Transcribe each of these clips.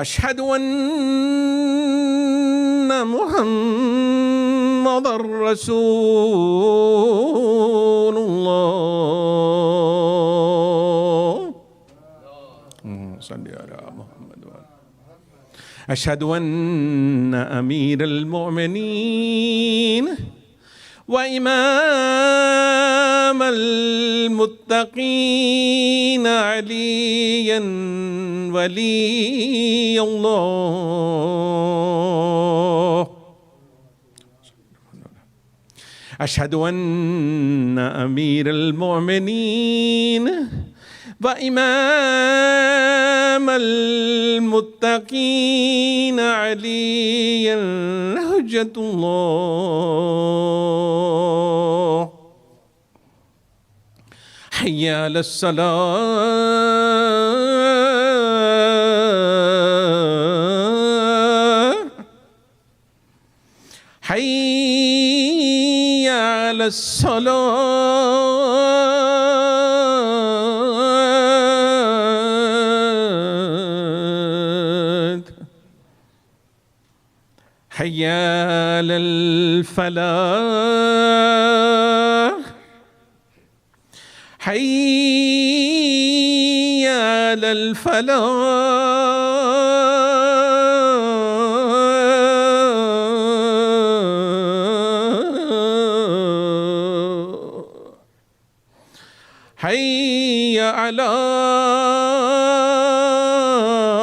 أشهد أن محمدًا رسول الله. صل على محمد وآله. أشهد أن أمير المؤمنين وإمام المتقين عليا ولي الله. أشهد أن أمير المؤمنين وإمام المتقين عليا حجة الله. حي على الصلاة. حي على الصلاة. حي على الفلاح. حي على الفلاح. حي على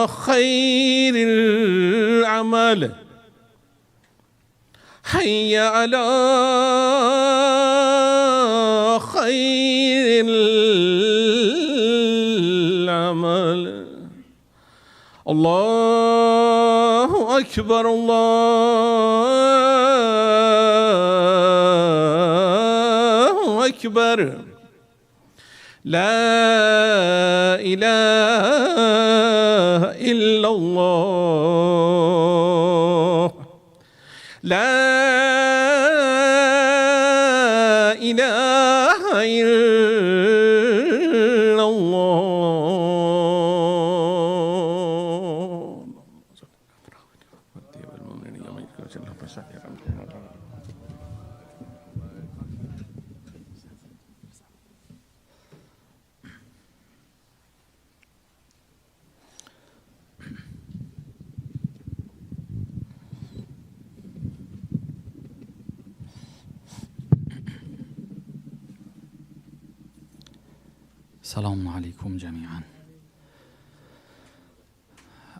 خير العمل. حي على خير العمل. الله أكبر الله أكبر. لا إله إلا الله. لا إله إلا الله. السلام عليكم جميعا.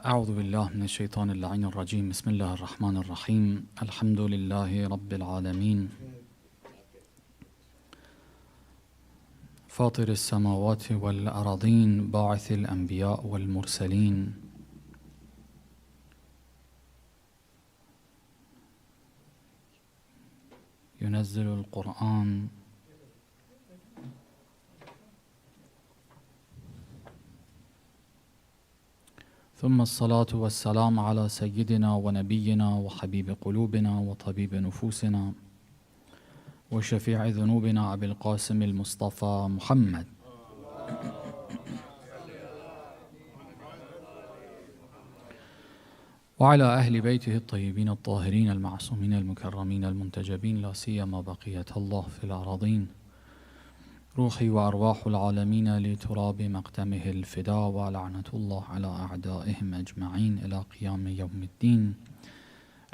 أعوذ بالله من الشيطان اللعين الرجيم. بسم الله الرحمن الرحيم. الحمد لله رب العالمين فاطر السماوات والأراضين باعث الأنبياء والمرسلين ينزل القرآن ثم الصلاة والسلام على سيدنا ونبينا وحبيب قلوبنا وطبيب نفوسنا وشفيع ذنوبنا أبي القاسم المصطفى محمد وعلى أهل بيته الطيبين الطاهرين المعصومين المكرمين المنتجبين، لا سيما بقية الله في الأراضين. روحي وأرواح العالمين لتراب مقدمه الفداء، ولعنة الله على أعدائهم أجمعين إلى قيام يوم الدين.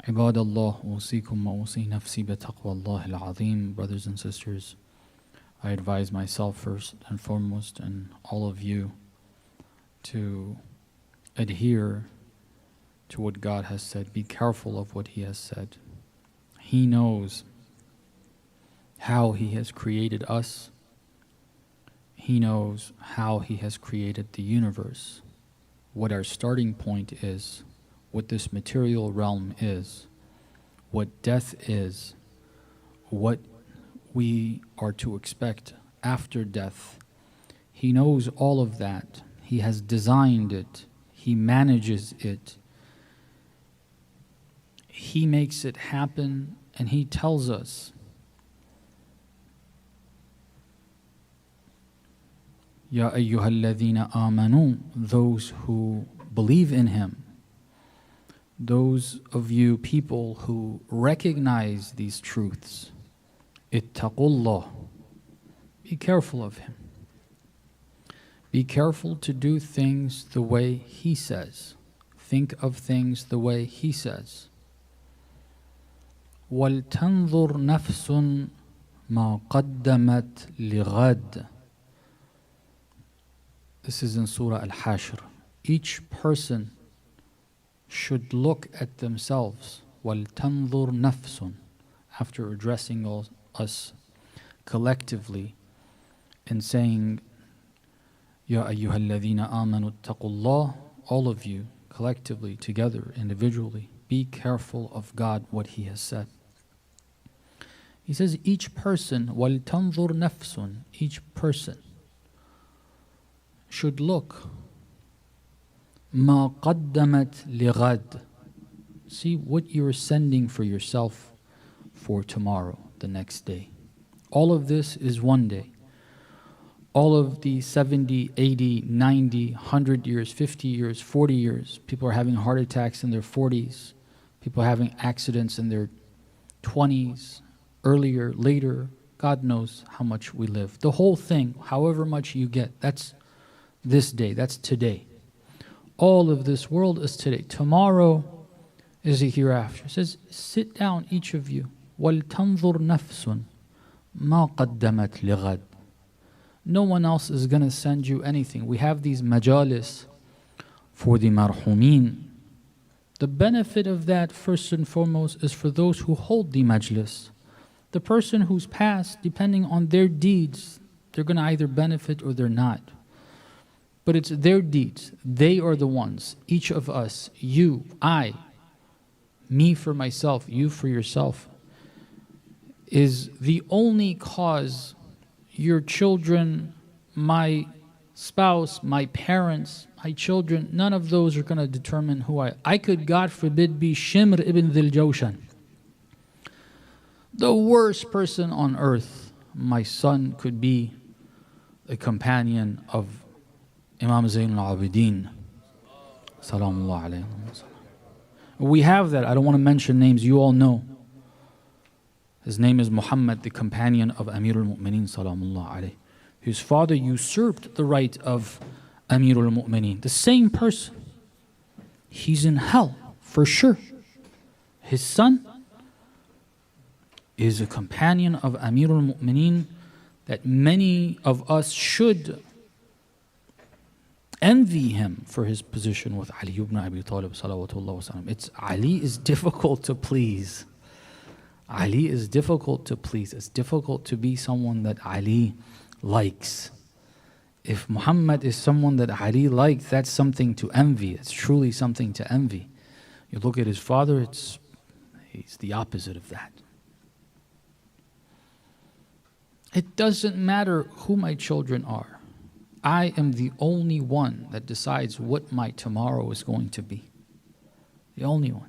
عباد الله، أوصيكم وأوصي نفسي بتقوى الله العظيم. Brothers and sisters, I advise myself first and foremost and all of you to adhere to what God has said. Be careful of what He has said. He knows how He has created us. He knows how He has created the universe, what our starting point is, what this material realm is, what death is, what we are to expect after death. He knows all of that. He has designed it. He manages it. He makes it happen, and He tells us, Ya ayyuhalladhina amanu, those who believe in Him, those of you people who recognize these truths, ittaqullah, be careful of him. Be careful to do things the way he says. Think of things the way he says. وَلْتَنْظُرْ نَفْسٌ مَا قَدَّمَتْ لِغَدٍ. This is in Surah Al-Hashr. Each person should look at themselves. وَلْتَنْظُرْ نَفْسٌ. After addressing us collectively and saying, Ya ayyuhalladhina amanu attaqullah, all of you collectively, together, individually, be careful of God, what he has said. He says each person, وَلْتَنْظُرْ نَفْسٌ, each person should look, مَا قَدَّمَتْ لِغَدٍ, see what you're sending for yourself for tomorrow, the next day. All of this is one day. All of the 70, 80, 90, 100 years, 50 years, 40 years, people are having heart attacks in their 40s, people are having accidents in their 20s, earlier, later, God knows how much we live. The whole thing, however much you get, that's this day, that's today. All of this world is today. Tomorrow is the hereafter. It says, sit down, each of you. وَلْتَنْظُرْ نَفْسٌ مَا قَدَّمَتْ لِغَدٍ. No one else is going to send you anything. We have these majalis for the marhumin. The benefit of that, first and foremost, is for those who hold the majlis. The person who's passed, depending on their deeds, they're going to either benefit or they're not. But it's their deeds. They are the ones, each of us, you, I, me for myself, you for yourself, is the only cause your children, my spouse, my parents, my children, none of those are going to determine who I could, God forbid, be Shimr ibn Dhil Jawshan, the worst person on earth. My son could be a companion of Imam Zayn al-Abidin, Salamullah alayhi. We have that. I don't want to mention names. You all know. His name is Muhammad, the companion of Amir al-Mu'mineen, Salamullah alayhi. His father usurped the right of Amir al-Mu'mineen. The same person. He's in hell, for sure. His son is a companion of Amir al-Mu'mineen that many of us should envy him for his position with Ali ibn Abi Talib, salawatullah wasalam. It's Ali is difficult to please. Ali is difficult to please. It's difficult to be someone that Ali likes. If Muhammad is someone that Ali likes, that's something to envy. It's truly something to envy. You look at his father, he's the opposite of that. It doesn't matter who my children are. I am the only one that decides what my tomorrow is going to be. The only one.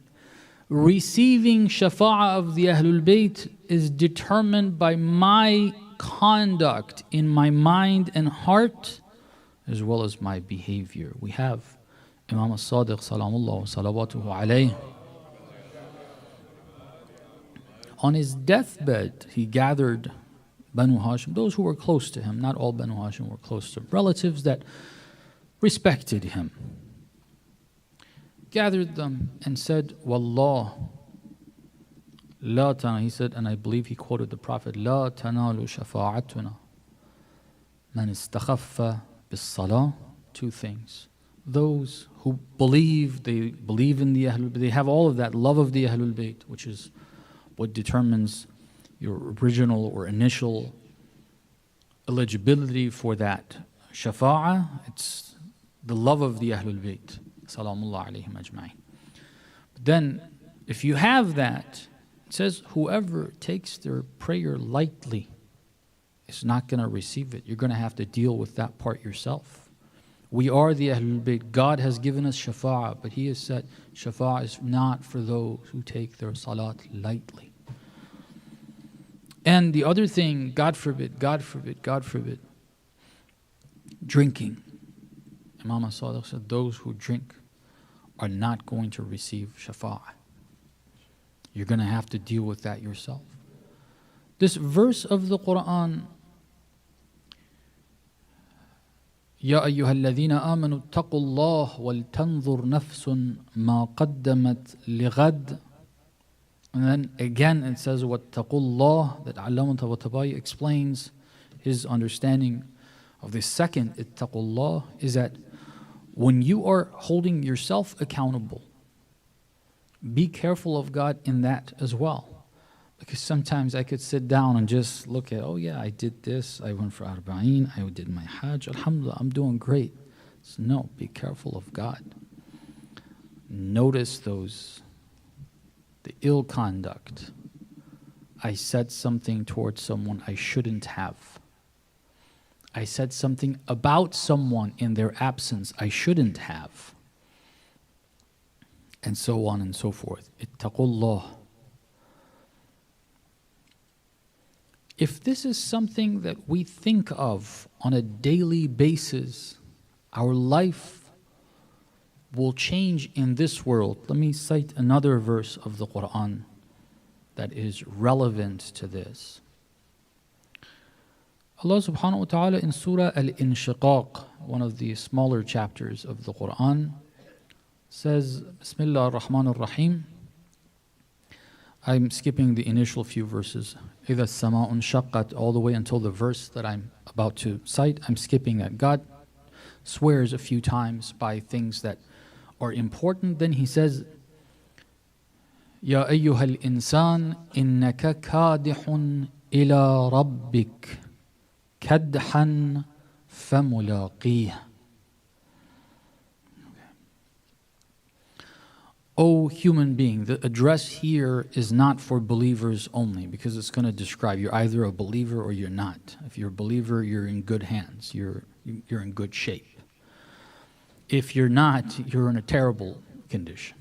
Receiving shafa'ah of the Ahlul Bayt is determined by my conduct in my mind and heart, as well as my behavior. We have Imam al-Sadiq salamullah wa salawatuhu alayhi. On his deathbed, he gathered Banu Hashim, those who were close to him. Not all Banu Hashim were close to him. Relatives that respected him. Gathered them and said, Wallah, la tana, he said, and I believe he quoted the Prophet, La tanalu shafa'atuna man istakhaffa bis salah. Two things. Those who believe, they believe in the Ahlul Bayt, they have all of that love of the Ahlul Bayt, which is what determines your original or initial eligibility for that shafa'ah. It's the love of the Ahlul Bayt. Salamullah alayhim ajma'in. But then, if you have that, it says, whoever takes their prayer lightly is not going to receive it. You're going to have to deal with that part yourself. We are the Ahlul Bayt. God has given us shafa'ah, but He has said shafa'ah is not for those who take their salat lightly. And the other thing, God forbid, God forbid, God forbid, drinking. Imam Sadiq said, those who drink are not going to receive shafa'ah. You're going to have to deal with that yourself. This verse of the Quran, يا أيها الذين آمنوا اتقوا الله ولتنظر نفس ما قدمت لغد. And then again it says واتقوا الله, that Allama Tabatabai explains his understanding of the second اتقوا الله is that when you are holding yourself accountable, be careful of God in that as well. Because sometimes I could sit down and just look at, oh yeah, I did this, I went for Arba'een, I did my Hajj, Alhamdulillah, I'm doing great. So no, be careful of God. Notice the ill conduct. I said something towards someone I shouldn't have. I said something about someone in their absence I shouldn't have. And so on and so forth. Ittaqullah. If this is something that we think of on a daily basis, our life will change in this world. Let me cite another verse of the Quran that is relevant to this. Allah subhanahu wa ta'ala in Surah Al-Inshiqaq, one of the smaller chapters of the Quran, says, Bismillah ar-Rahman ar-Rahim. I'm skipping the initial few verses. إِذَا السَّمَاءُ انشَقَّتْ, all the way until the verse that I'm about to cite. I'm skipping that. God swears a few times by things that are important. Then He says, يَا أَيُّهَا الْإِنسَانِ إِنَّكَ كَادِحٌ إِلَىٰ رَبِّكَ كَدْحًا فَمُلَاقِيهِ. O human being, the address here is not for believers only, because it's going to describe you're either a believer or you're not. If you're a believer, you're in good hands, you're in good shape. If you're not, you're in a terrible condition.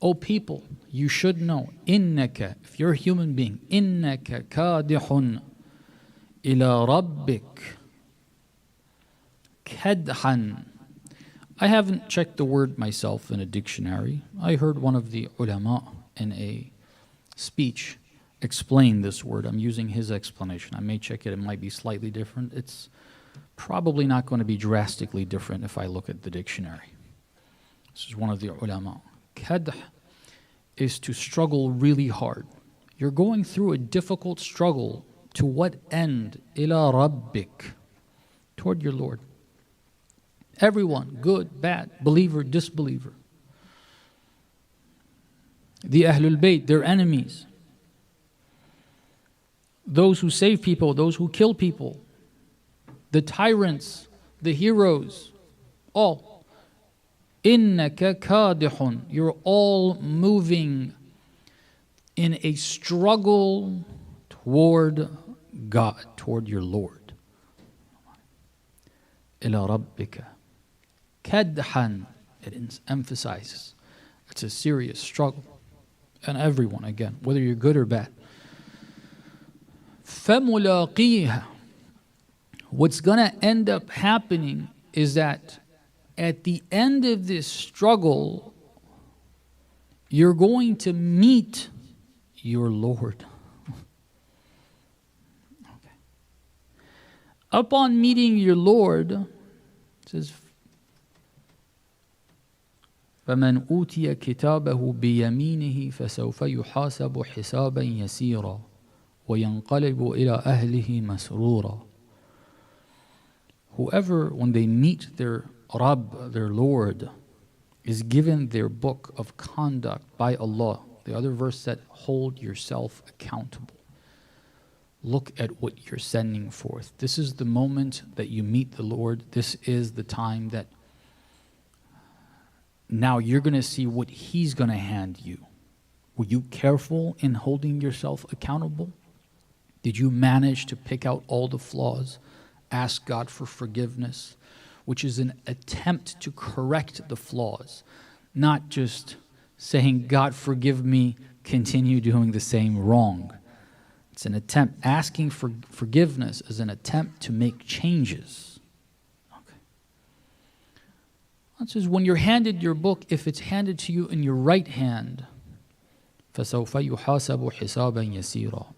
O people, you should know, innaka, if you're a human being, innaka kadihun ila rabbik kadhan. I haven't checked the word myself in a dictionary. I heard one of the ulama in a speech explain this word. I'm using his explanation. I may check it. It might be slightly different. It's probably not going to be drastically different if I look at the dictionary. This is one of the ulama. Kadh is to struggle really hard. You're going through a difficult struggle. To what end? Ila rabbik. Toward your Lord. Everyone, good, bad, believer, disbeliever. The Ahlul Bayt, their enemies. Those who save people, those who kill people. The tyrants, the heroes, all. Innaka kadihun. You're all moving in a struggle toward God, toward your Lord. Ila rabbika. Kadhan, it emphasizes it's a serious struggle. And everyone, again, whether you're good or bad. فَمُلَاقِيهَا. What's going to end up happening is that at the end of this struggle, you're going to meet your Lord. Okay. Upon meeting your Lord, it says, فَمَنْ أُوتِيَ كِتَابَهُ بِيَمِينِهِ فَسَوْفَ يُحَاسَبُ حِسَابًا يَسِيرًا وَيَنْقَلِبُ إِلَىٰ أَهْلِهِ مَسْرُورًا. Whoever, when they meet their Rabb, their Lord, is given their book of conduct by Allah. The other verse said, hold yourself accountable. Look at what you're sending forth. This is the moment that you meet the Lord. This is the time that now you're going to see what He's going to hand you. Were you careful in holding yourself accountable? Did you manage to pick out all the flaws? Ask God for forgiveness, which is an attempt to correct the flaws, not just saying, God, forgive me, continue doing the same wrong. It's an attempt. Asking for forgiveness is an attempt to make changes. Okay. God says, when you're handed your book, if it's handed to you in your right hand, فَسَوْفَ يُحَاسَبُ حِسَابًا يَسِيرًا.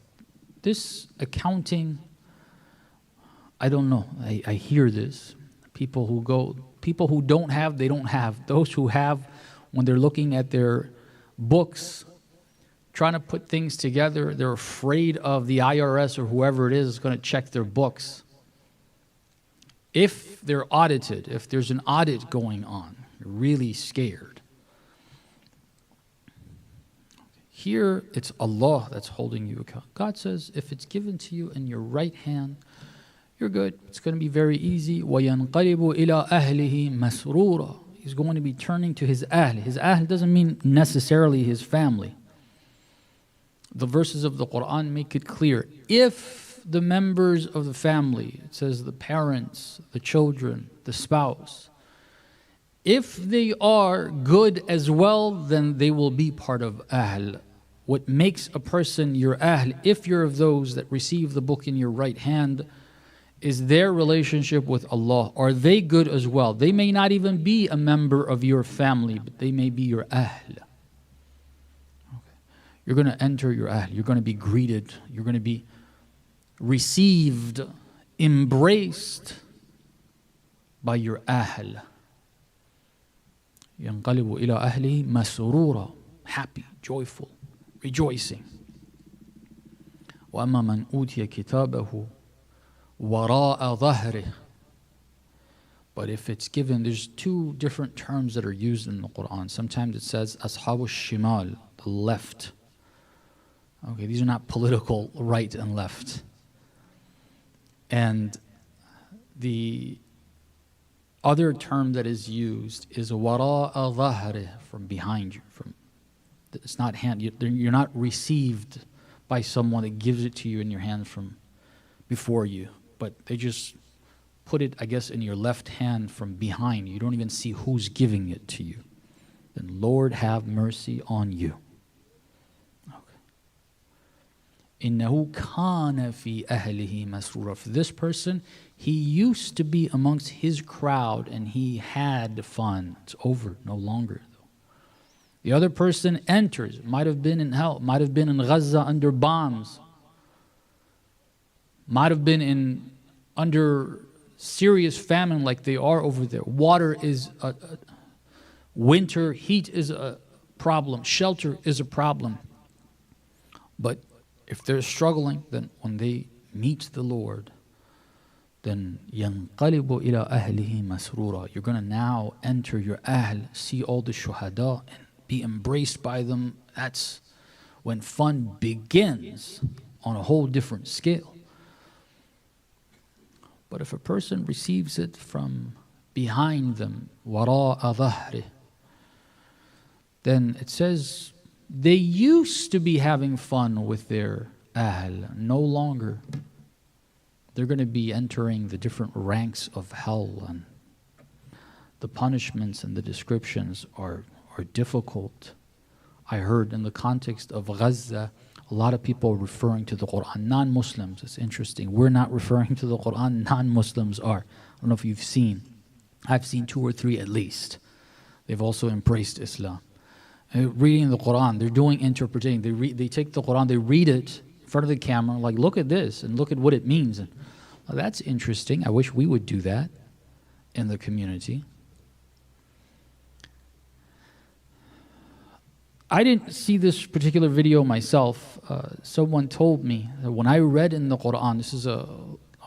This accounting, I don't know. I hear this. People who don't have, they don't have. Those who have, when they're looking at their books, trying to put things together, they're afraid of the IRS or whoever it is going to check their books. If they're audited, if there's an audit going on, you're really scared. Here, it's Allah that's holding you account. God says, if it's given to you in your right hand, you're good. It's going to be very easy. وَيَنْقَلِبُ إِلَىٰ أَهْلِهِ مَسْرُورًا. He's going to be turning to his ahl. His ahl doesn't mean necessarily his family. The verses of the Quran make it clear. If the members of the family, it says the parents, the children, the spouse, if they are good as well, then they will be part of ahl. What makes a person your ahl, if you're of those that receive the book in your right hand, is their relationship with Allah. Are they good as well? They may not even be a member of your family, but they may be your ahl. You're going to enter your ahl. You're going to be greeted. You're going to be received, embraced by your ahl. ينقلب إلى أهله مسرورا, happy, joyful, rejoicing. وأما من أوتي كتابه وراء ظهره. But if it's given, there's two different terms that are used in the Quran. Sometimes it says أصحاب الشمال, the left. Okay, these are not political right and left. And the other term that is used is وراء ظهره, from behind you. It's not hand. You're not received by someone that gives it to you in your hand from before you, but they just put it, I guess, in your left hand from behind. You don't even see who's giving it to you. Then Lord, have mercy on you. إِنَّهُ كَانَ فِي أَهْلِهِ مَسْرُورًا. For this person, he used to be amongst his crowd and he had fun. It's over, no longer though. The other person enters, might have been in hell, might have been in Gaza under bombs, might have been under serious famine like they are over there. Water is winter, heat is a problem, shelter is a problem. But if they're struggling, then when they meet the Lord, then يَنْقَلِبُ إِلَىٰ أَهْلِهِ مَسْرُورًا. You're going to now enter your ahl, see all the shuhada, and be embraced by them. That's when fun begins on a whole different scale. But if a person receives it from behind them, وَرَاءَ ظَهْرِهِ, then it says, they used to be having fun with their ahl, no longer. They're going to be entering the different ranks of hell, and the punishments and the descriptions are difficult. I heard in the context of Gaza, a lot of people referring to the Quran, non-Muslims. It's interesting. We're not referring to the Quran, non-Muslims are. I don't know if you've seen. I've seen 2 or 3 at least. They've also embraced Islam. Reading the Quran, they're doing interpreting. They take the Quran, they read it in front of the camera, like, look at this and look at what it means. And, well, that's interesting. I wish we would do that in the community. I didn't see this particular video myself. Someone told me that when I read in the Quran, this is a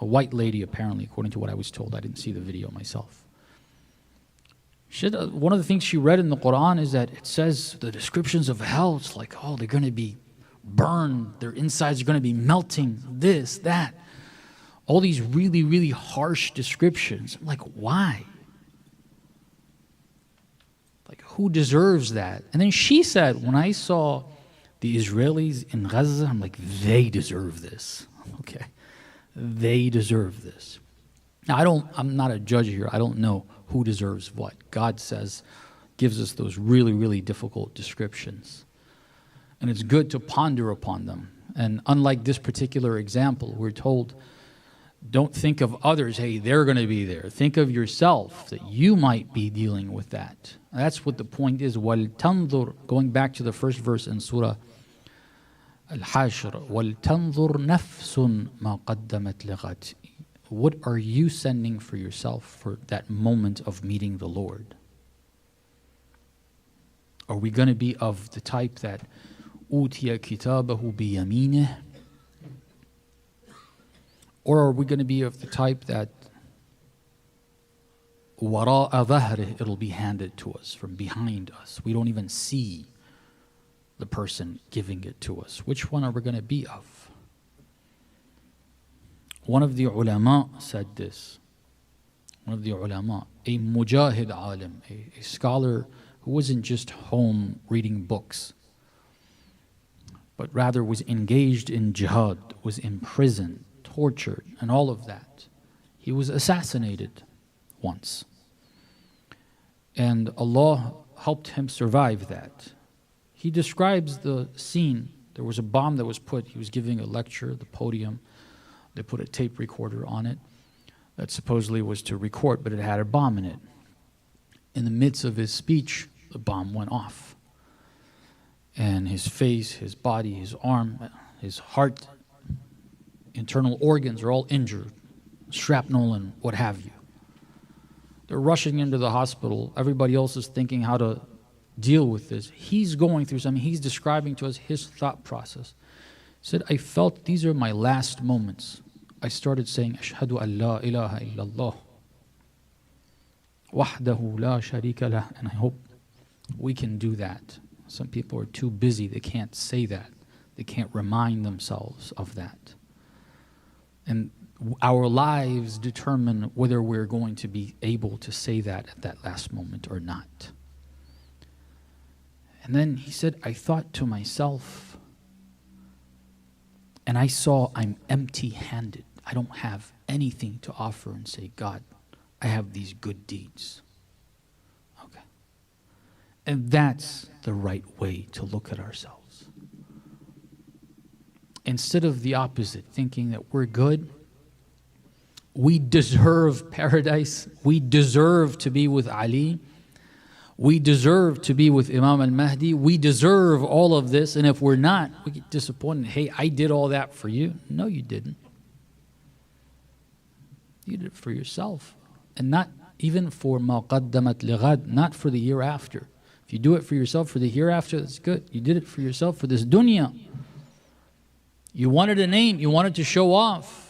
white lady apparently, according to what I was told. I didn't see the video myself. One of the things she read in the Quran is that it says the descriptions of hell, it's like, oh, they're going to be burned, their insides are going to be melting, this, that. All these really, really harsh descriptions. I'm like, why? Like, who deserves that? And then she said, when I saw the Israelis in Gaza, I'm like, they deserve this. Okay, they deserve this. Now, I'm not a judge here. I don't know who deserves what. God says, gives us those really, really difficult descriptions. And it's good to ponder upon them. And unlike this particular example, we're told Don't think of others, hey, they're going to be there. Think of yourself, that you might be dealing with that. That's what the point is. وَلْتَنْظُرْ, going back to the first verse in Surah Al-Hashr, وَلْتَنْظُرْ نَفْسٌ مَا قَدَّمَتْ لِغَدٍ. What are you sending for yourself for that moment of meeting the Lord? Are we going to be of the type that أُوتِيَ كِتَابَهُ بِيَمِينِهِ? Or are we going to be of the type that وَرَاءَ ظَهْرِهِ, it'll be handed to us from behind us. We don't even see the person giving it to us. Which one are we going to be of? One of the ulama said this. One of the ulama, a mujahid alim, a scholar who wasn't just home reading books, but rather was engaged in jihad, was imprisoned, tortured, and all of that. He was assassinated once. And Allah helped him survive that. He describes the scene. There was a bomb that was put. He was giving a lecture at the podium. They put a tape recorder on it that supposedly was to record, but it had a bomb in it. In the midst of his speech, the bomb went off. And his face, his body, his arm, his heart, internal organs are all injured, shrapnel and what have you. They're rushing into the hospital. Everybody else is thinking how to deal with this. He's going through something. He's describing to us his thought process. He said, I felt these are my last moments. I started saying, Ashhadu an la ilaha illallah, wahdahu la sharika lah. And I hope we can do that. Some people are too busy. They can't say that. They can't remind themselves of that. And our lives determine whether we're going to be able to say that at that last moment or not. And then he said, I thought to myself, and I saw I'm empty-handed. I don't have anything to offer and say, God, I have these good deeds. Okay. And that's the right way to look at ourselves. Instead of the opposite, thinking that we're good, we deserve paradise, we deserve to be with Ali, we deserve to be with Imam al-Mahdi, we deserve all of this, and if we're not, we get disappointed. Hey, I did all that for you. No, you didn't. You did it for yourself. And not even for ma qaddamat lighad, not for the hereafter. If you do it for yourself for the hereafter, that's good. You did it for yourself for this dunya. You wanted a name, you wanted to show off.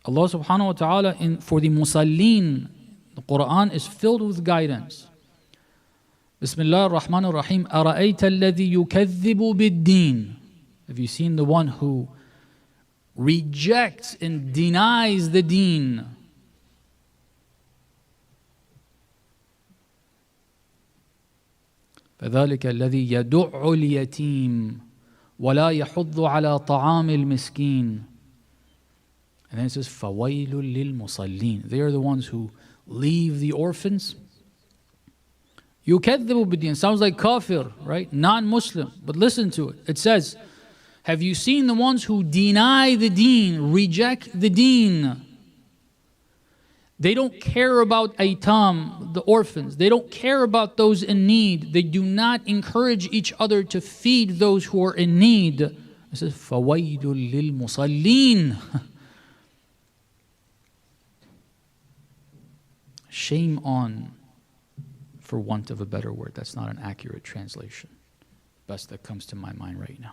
Allah subhanahu wa ta'ala, for the musallin, the Quran is filled with guidance. Bismillah ar-Rahman ar-Rahim. أَرَأَيْتَ الَّذِي يُكَذِّبُ بِالدِّينِ. Have you seen the one who rejects and denies the deen? فَذَلِكَ الَّذِي يَدُعُّ الْيَتِيمِ وَلَا يَحُضُّ عَلَى طَعَامِ الْمِسْكِينِ. And then it says, فَوَيْلٌ لِلْمُصَلِّينَ. They are the ones who leave the orphans. يُكَذِّبُ بِالدِّينِ. Sounds like kafir, right? Non-Muslim. But listen to it. It says, have you seen the ones who deny the deen, reject the deen? They don't care about aitam, the orphans. They don't care about those in need. They do not encourage each other to feed those who are in need. It says, فَوَيْلٌ لِلْمُصَلِّينَ. Shame on, for want of a better word. That's not an accurate translation. Best that comes to my mind right now.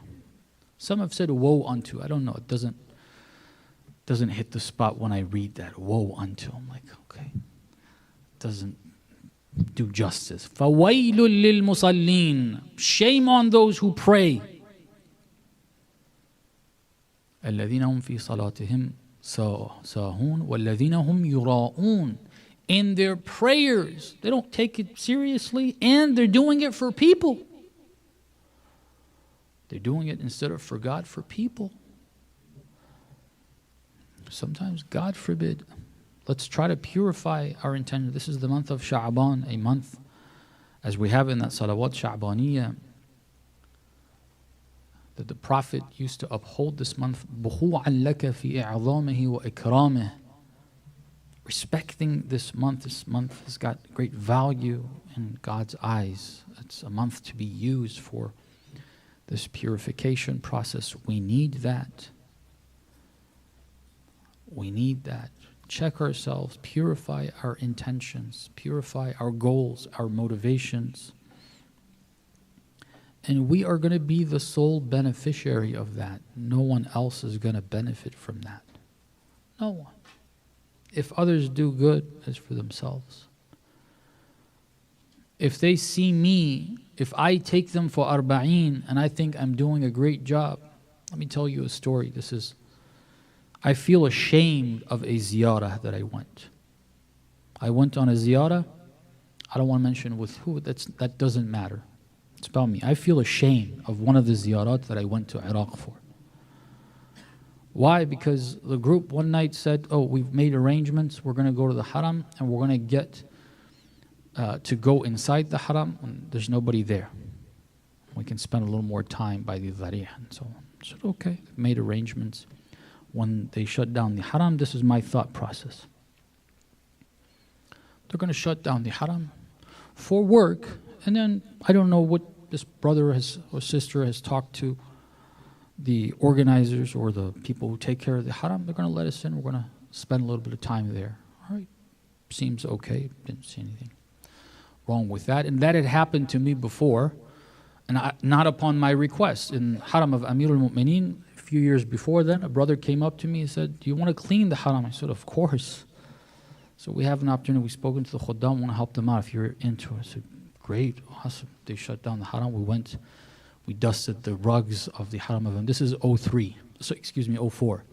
Some have said woe unto. I don't know. It doesn't hit the spot when I read that. Woe unto. I'm like, okay. Doesn't do justice. فَوَيْلٌ لِلْمُصَلِّينَ. Shame on those who pray. الَّذِينَ هُمْ فِي صَلَاتِهِمْ سَاهُونَ وَالَّذِينَ هُمْ يُرَاءُونَ. In their prayers, they don't take it seriously, and they're doing it for people. They're doing it instead of for God, for people. Sometimes, God forbid, let's try to purify our intention. This is the month of Sha'ban, a month, as we have in that salawat Sha'baniyah, that the Prophet used to uphold this month, بُخُوعًا لَكَ فِي إِعْظَامِهِ وَإِكْرَامِهِ. Respecting this month has got great value in God's eyes. It's a month to be used for this purification process. We need that. We need that. Check ourselves, purify our intentions, purify our goals, our motivations. And we are going to be the sole beneficiary of that. No one else is going to benefit from that. No one. If others do good, it's for themselves. If they see me, if I take them for arba'een and I think I'm doing a great job, let me tell you a story. I feel ashamed of a ziyarah that I went. I went on a ziyarah. I don't want to mention with who. That doesn't matter. It's about me. I feel ashamed of one of the ziyarat that I went to Iraq for. Why? Because the group one night said, oh, we've made arrangements. We're going to go to the haram and we're going to get to go inside the haram and there's nobody there. We can spend a little more time by the dharih and so on. I said, okay, made arrangements. When they shut down the haram, this is my thought process. They're going to shut down the haram for work, and then I don't know what this brother or sister has talked to the organizers or the people who take care of the haram. They're going to let us in. We're going to spend a little bit of time there. All right, seems okay. Didn't see anything wrong with that. And that had happened to me before, and not upon my request. In haram of Amir al-Mu'mineen, a few years before then, a brother came up to me and said, do you want to clean the haram? I said, of course. So we have an opportunity. We've spoken to the khuddam, want to help them out if you're into it. I said, great, awesome. They shut down the haram. We went, we dusted the rugs of the haram of them. This is 04.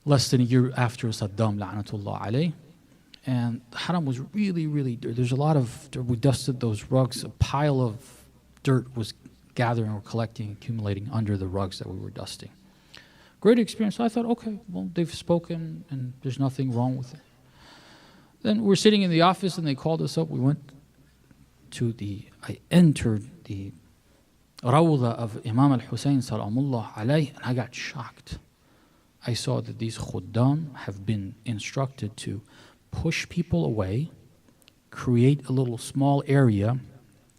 Less than a year after Saddam, la'natullah alayh. And the haram was really, really dirty. There's a lot of dirt. We dusted those rugs. A pile of dirt was gathering or collecting, accumulating under the rugs that we were dusting. Great experience. So I thought, okay, well, they've spoken and there's nothing wrong with it. Then we're sitting in the office and they called us up. I entered the Rawda of Imam al-Hussein salamullah alayh, and I got shocked. I saw that these khuddam have been instructed to push people away, create a little small area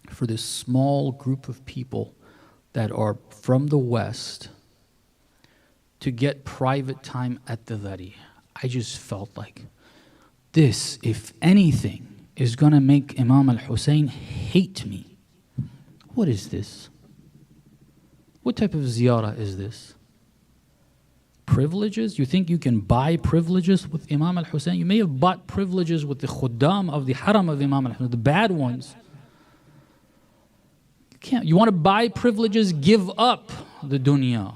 for this small group of people that are from the West to get private time at the dhari. I just felt like this, if anything, is going to make Imam al-Hussein hate me. What is this? What type of ziyarah is this? Privileges? You think you can buy privileges with Imam al-Hussein? You may have bought privileges with the khuddam of the haram of Imam al-Hussein, the bad ones. You can't. You want to buy privileges? Give up the dunya.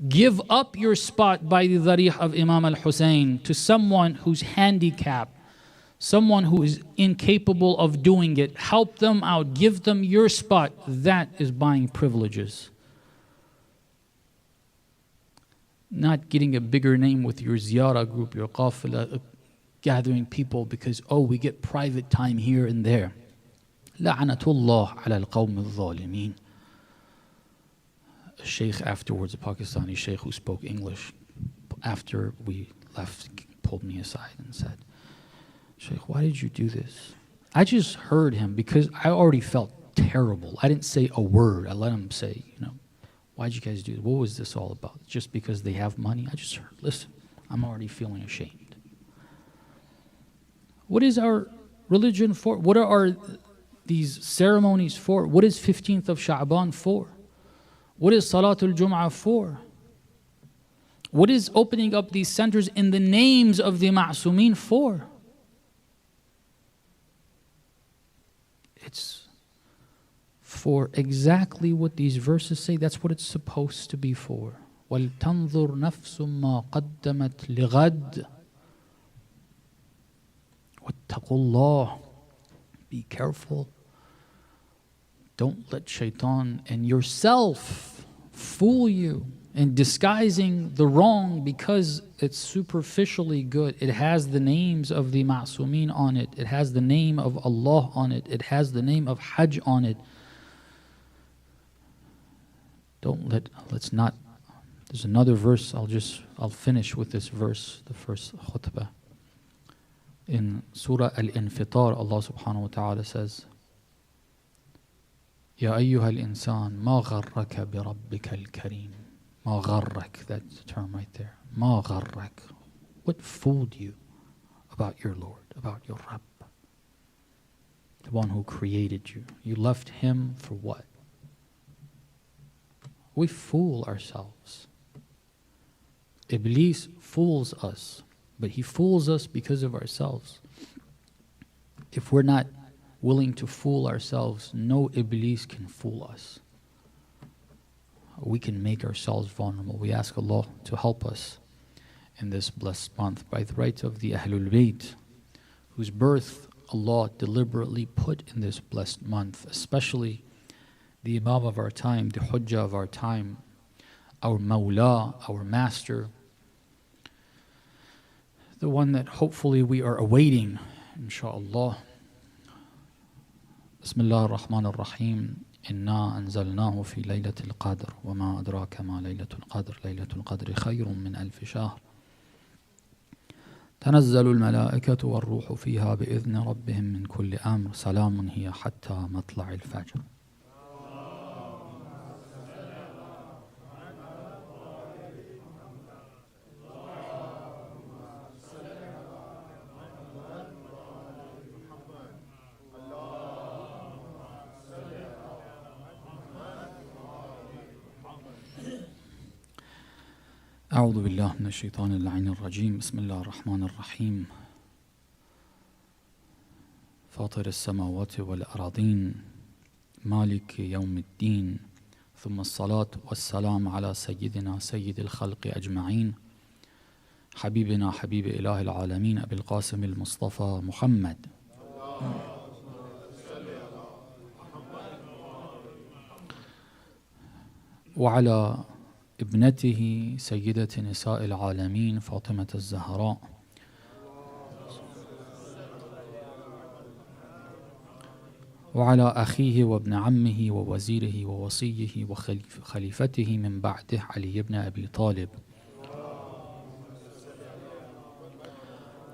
Give up your spot by the dharih of Imam al-Hussein to someone who's handicapped, someone who is incapable of doing it. Help them out. Give them your spot. That is buying privileges. Not getting a bigger name with your ziyarah group, your qafila, gathering people because, oh, we get private time here and there. La'anatullah ala al-qawm al-zalimeen. A sheikh afterwards, a Pakistani sheikh who spoke English, after we left, pulled me aside and said, Sheikh, why did you do this? I just heard him because I already felt terrible. I didn't say a word. I let him say, why did you guys do this? What was this all about? Just because they have money? I just heard, listen, I'm already feeling ashamed. What is our religion for? What are these ceremonies for? What is 15th of Sha'ban for? What is Salatul Jum'ah for? What is opening up these centers in the names of the Ma'sumin for? It's for exactly what these verses say. That's what it's supposed to be for. وَلْتَنْظُرْ نَفْسٌ مَا قَدَّمَتْ لِغَدٍ وَاتَّقُوا اللَّهِ. Be careful. Don't let shaitan and yourself fool you in disguising the wrong because it's superficially good. It has the names of the Ma'sumin on it. It has the name of Allah on it. It has the name of Hajj on it. let's not. There's another verse. I'll finish with this verse, the first khutbah. In Surah Al-Infitar, Allah subhanahu wa ta'ala says, Ya ayyuha al-insan, ma gharraka bi rabbika al-kareem. Ma gharrak, that's the term right there. Ma gharrak. What fooled you about your Lord, about your Rabb? The one who created you. You left him for what? We fool ourselves. Iblis fools us, but he fools us because of ourselves. If we're not willing to fool ourselves, no Iblis can fool us. We can make ourselves vulnerable. We ask Allah to help us in this blessed month by the right of the Ahlul Bayt, whose birth Allah deliberately put in this blessed month, especially the Imam of our time, the Hujjah of our time, our Mawla, our Master, the one that hopefully we are awaiting, inshaAllah. Bismillah ar-Rahman ar-Rahim. إنا أنزلناه في ليلة القدر وما أدراك ما ليلة القدر ليلة القدر خير من ألف شهر تنزل الملائكة والروح فيها بإذن ربهم من كل أمر سلام هي حتى مطلع الفجر. أعوذ بالله من الشيطان اللعين الرجيم بسم الله الرحمن الرحيم فاطر السماوات والأراضين مالك يوم الدين ثم الصلاة والسلام على سيدنا سيد الخلق أجمعين حبيبنا حبيب إله العالمين أبي القاسم المصطفى محمد وعلى ابنته سيدة نساء العالمين فاطمة الزهراء وعلى أخيه وابن عمه ووزيره ووصيه وخليفته من بعده علي بن أبي طالب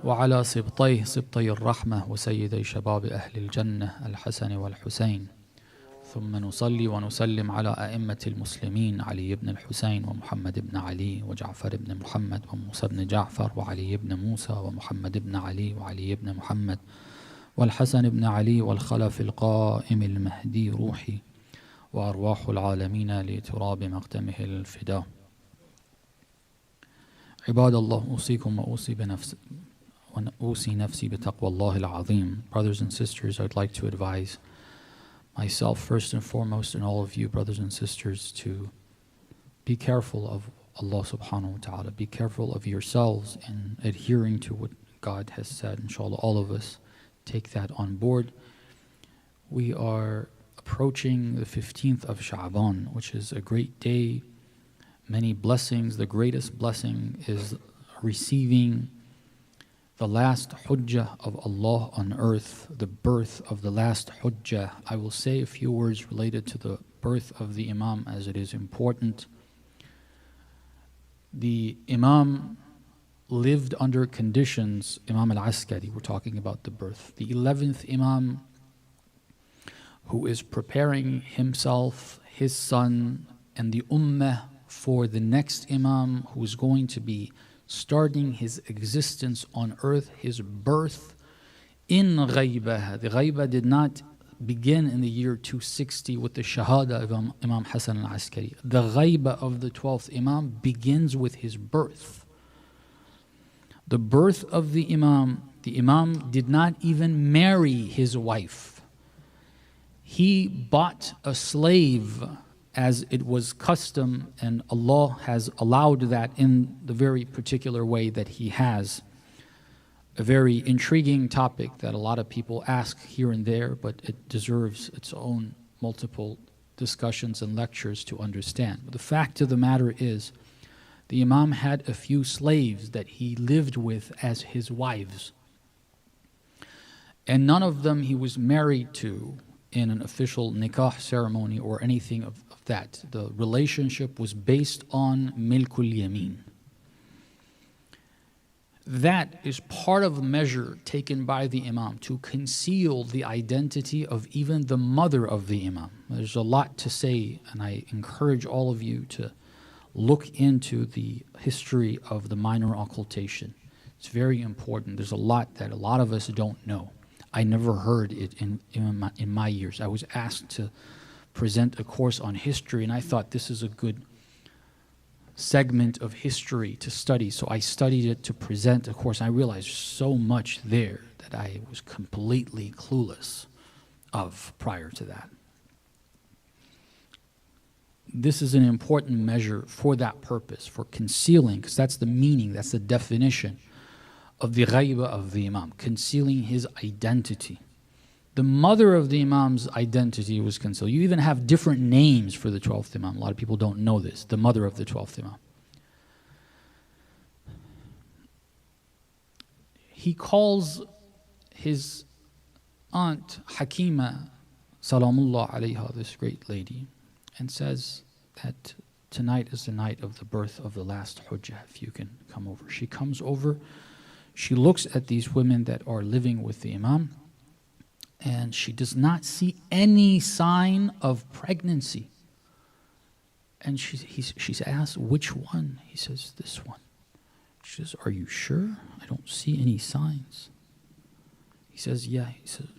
وعلى سبطيه سبطي الرحمة وسيدي شباب أهل الجنة الحسن والحسين ثم نصلي ونسلم على أئمة المسلمين علي بن الحسين ومحمد بن علي وجعفر بن محمد وموسى بن جعفر وعلي بن موسى ومحمد بن علي وعلي بن محمد والحسن بن علي والخلف القائم المهدي روحي وأرواح العالمين لتراب مقدمه الفداء. عباد الله أوصيكم وأوصي نفسي بتقوى الله العظيم. Brothers and sisters, I'd like to advise myself first and foremost and all of you brothers and sisters to be careful of Allah subhanahu wa ta'ala. Be careful of yourselves in adhering to what God has said. Inshallah, all of us take that on board. We are approaching the 15th of Sha'ban, which is a great day, many blessings. The greatest blessing is receiving the last Hujjah of Allah on earth, the birth of the last Hujjah. I will say a few words related to the birth of the Imam as it is important. The Imam lived under conditions, Imam al-Askari, we're talking about the birth. The 11th Imam, who is preparing himself, his son, and the Ummah for the next Imam who is going to be starting his existence on earth, his birth in Ghaibah. The Ghaibah did not begin in the year 260 with the Shahada of Imam Hassan al-Askari. The Ghaibah of the 12th Imam begins with his birth. The birth of the Imam did not even marry his wife. He bought a slave as it was custom, and Allah has allowed that in the very particular way that He has. A very intriguing topic that a lot of people ask here and there, but it deserves its own multiple discussions and lectures to understand. But the fact of the matter is, the Imam had a few slaves that he lived with as his wives. And none of them he was married to. in an official nikah ceremony or anything of that. The relationship was based on milkul yamin. That is part of a measure taken by the imam to conceal the identity of even the mother of the imam. There's a lot to say, and I encourage all of you to look into the history of the minor occultation. It's very important. There's a lot that a lot of us don't know. I never heard it in my years. I was asked to present a course on history, and I thought this is a good segment of history to study. So I studied it to present a course. I realized so much there that I was completely clueless of prior to that. This is an important measure for that purpose, for concealing, because that's the meaning, that's the definition of the ghaiba of the imam, concealing his identity. The mother of the imam's identity was concealed. You even have different names for the 12th imam. A lot of people don't know this, the mother of the 12th imam. He calls his aunt Hakima, Salamullah alayha, this great lady, and says that tonight is the night of the birth of the last hujjah, if you can come over. She comes over, she looks at these women that are living with the imam, and she does not see any sign of pregnancy. And she's asked, which one? He says, this one. She says, are you sure? I don't see any signs. He says, yeah.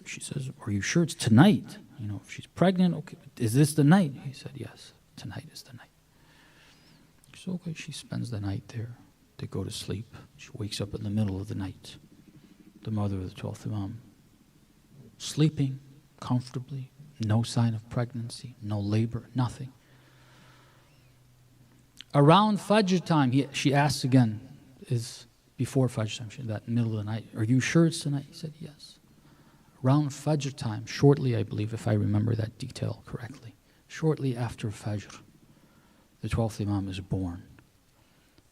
She says, are you sure it's tonight? You know, if she's pregnant, okay, is this the night? He said, yes, tonight is the night. So, okay, she spends the night there. They go to sleep. She wakes up in the middle of the night. The mother of the 12th imam, sleeping comfortably, no sign of pregnancy, no labor, nothing. Around Fajr time, she asks again, is before Fajr time, that middle of the night, are you sure it's tonight? He said, yes. Around Fajr time, shortly, I believe, if I remember that detail correctly, shortly after Fajr, the 12th imam is born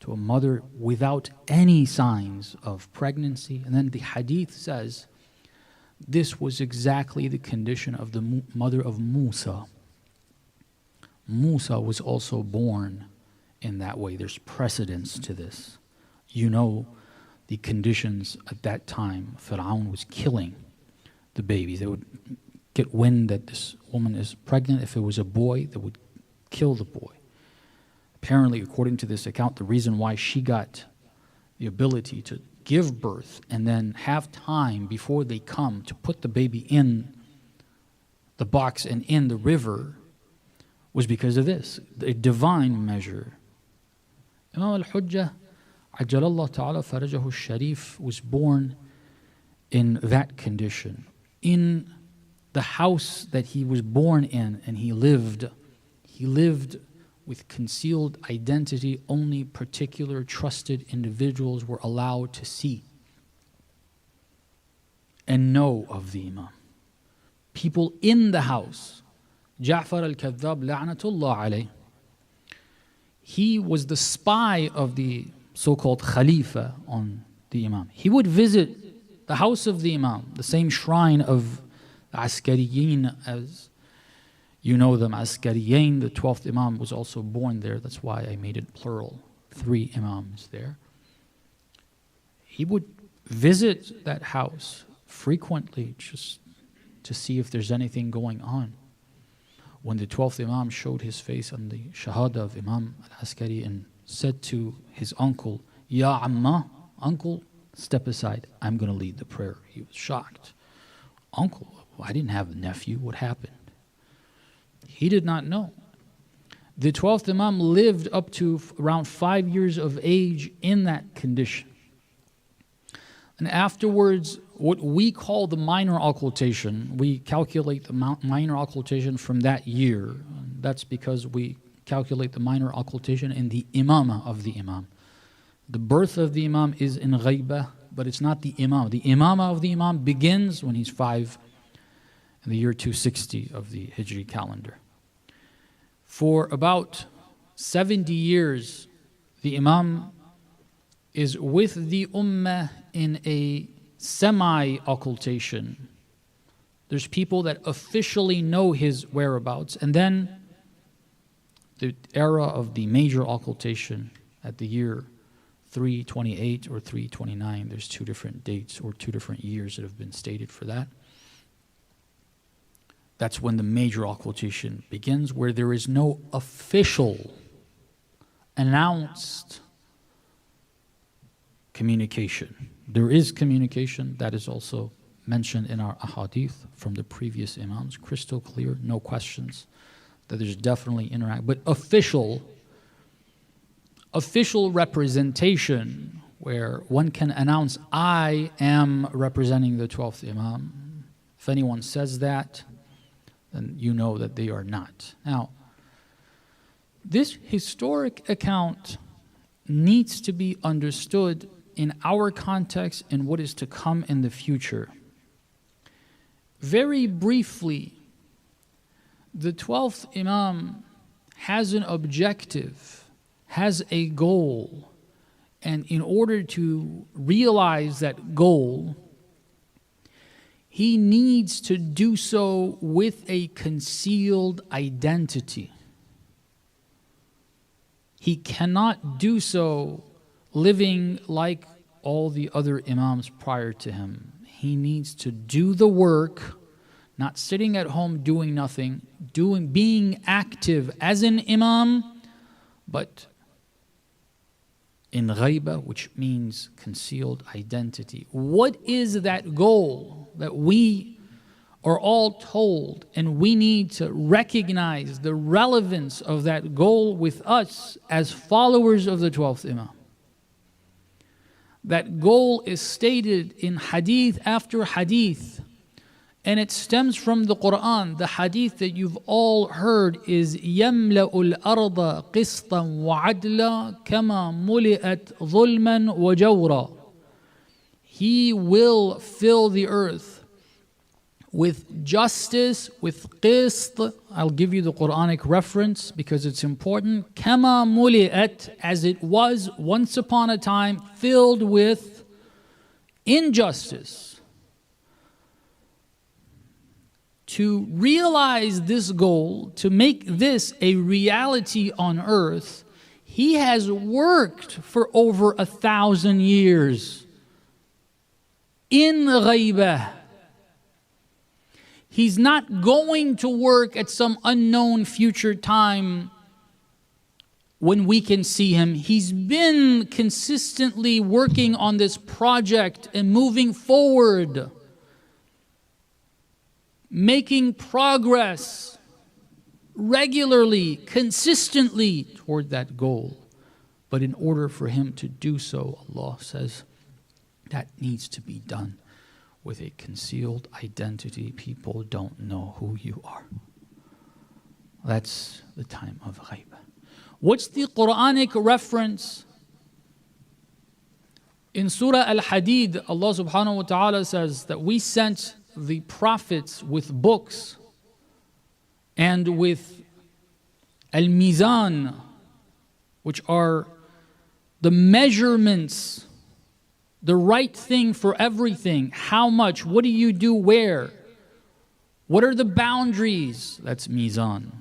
to a mother without any signs of pregnancy. And then the hadith says, this was exactly the condition of the mother of Musa. Musa was also born in that way. There's precedence to this. You know the conditions at that time. Fir'aun was killing the babies. They would get wind that this woman is pregnant. If it was a boy, they would kill the boy. Apparently, according to this account, the reason why she got the ability to give birth and then have time before they come to put the baby in the box and in the river was because of this, a divine measure. Imam al-Hujjah, Ajjalallah ta'ala farajahu sharif, was born in that condition, in the house that he was born in, and he lived with concealed identity. Only particular trusted individuals were allowed to see and know of the imam. People in the house, Ja'far al-Kadhab, la'natullah alayh, he was the spy of the so-called Khalifa on the imam. He would visit the house of the imam, the same shrine of the Askariyin, as you know them, Askariyin. The 12th imam was also born there. That's why I made it plural, 3 imams there. He would visit that house frequently just to see if there's anything going on. When the 12th imam showed his face on the shahada of Imam al-Askari and said to his uncle, Ya Amma, uncle, step aside, I'm going to lead the prayer. He was shocked. Uncle, I didn't have a nephew, what happened? He did not know. The 12th imam lived up to around 5 years of age in that condition. And afterwards, what we call the minor occultation, we calculate the minor occultation from that year. That's because we calculate the minor occultation in the imamah of the imam. The birth of the imam is in ghaibah, but it's not the imam. The imamah of the imam begins when he's 5 in the year 260 of the Hijri calendar. For about 70 years, the imam is with the ummah in a semi-occultation, There's people that officially know his whereabouts. And then the era of the major occultation at the year 328 or 329, there's two different dates or two different years that have been stated for that. That's when the major occultation begins, where there is no official, announced communication. There is communication that is also mentioned in our ahadith from the previous imams, crystal clear, no questions, that there's definitely interact. But official representation, where one can announce, I am representing the 12th imam. If anyone says that, then you know that they are not. Now, this historic account needs to be understood in our context and what is to come in the future. Very briefly, the 12th imam has an objective, has a goal, and in order to realize that goal, he needs to do so with a concealed identity. He cannot do so living like all the other imams prior to him. He needs to do the work, not sitting at home doing nothing, being active as an imam, but in ghaiba, which means concealed identity. What is that goal that we are all told, and we need to recognize the relevance of that goal with us as followers of the 12th imam? That goal is stated in hadith after hadith, and it stems from the Quran. The hadith that you've all heard is يَمْلَأُ الْأَرْضَ قِسْطًا وَعَدْلًا كَمَا مُلِئَتْ ظُلْمًا وَجَوْرًا. He will fill the earth with justice, with qist. I'll give you the Quranic reference because it's important. Kama muli'at, as it was once upon a time, filled with injustice. To realize this goal, to make this a reality on earth, he has worked for over 1,000 years in ghaibah. He's not going to work at some unknown future time when we can see him. He's been consistently working on this project and moving forward, making progress regularly, consistently toward that goal. But in order for him to do so, Allah says, that needs to be done with a concealed identity. People don't know who you are. That's the time of ghaibah. What's the Quranic reference? In Surah Al-Hadid, Allah subhanahu wa ta'ala says that we sent the prophets with books and with Al-Mizan, which are the measurements, the right thing for everything. How much? What do you do where? What are the boundaries? That's Mizan.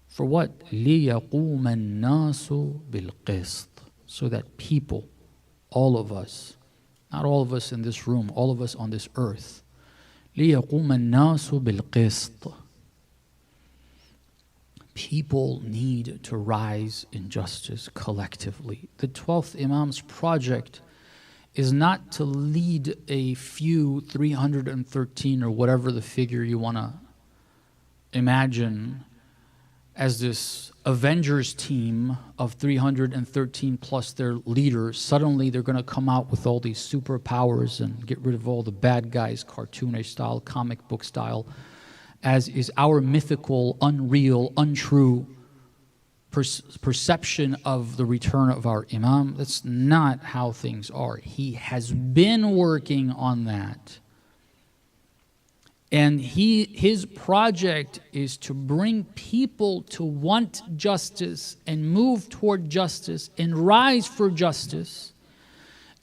For what? لِيَقُومَ النَّاسُ بِالْقِسْطِ. So that people, all of us, not all of us in this room, all of us on this earth, لِيَقُومَ النَّاسُ بِالْقِسْطِ. People need to rise in justice collectively. The 12th Imam's project is not to lead a few 313 or whatever the figure you want to imagine as this Avengers team of 313 plus their leaders. Suddenly they're going to come out with all these superpowers and get rid of all the bad guys, cartoonish style, comic book style, as is our mythical, unreal, untrue perception of the return of our Imam. That's not how things are. He has been working on that. And his project is to bring people to want justice and move toward justice and rise for justice.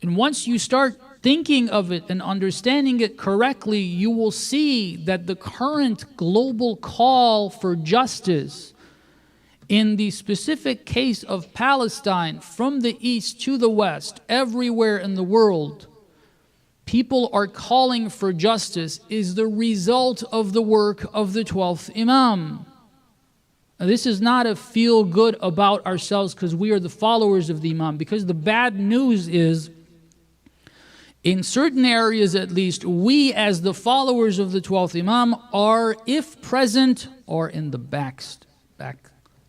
And once you start thinking of it and understanding it correctly, you will see that the current global call for justice in the specific case of Palestine, from the east to the west, everywhere in the world, people are calling for justice, is the result of the work of the 12th Imam. Now, this is not a feel good about ourselves because we are the followers of the Imam, because the bad news is, in certain areas at least, we as the followers of the 12th Imam are, if present, or in the back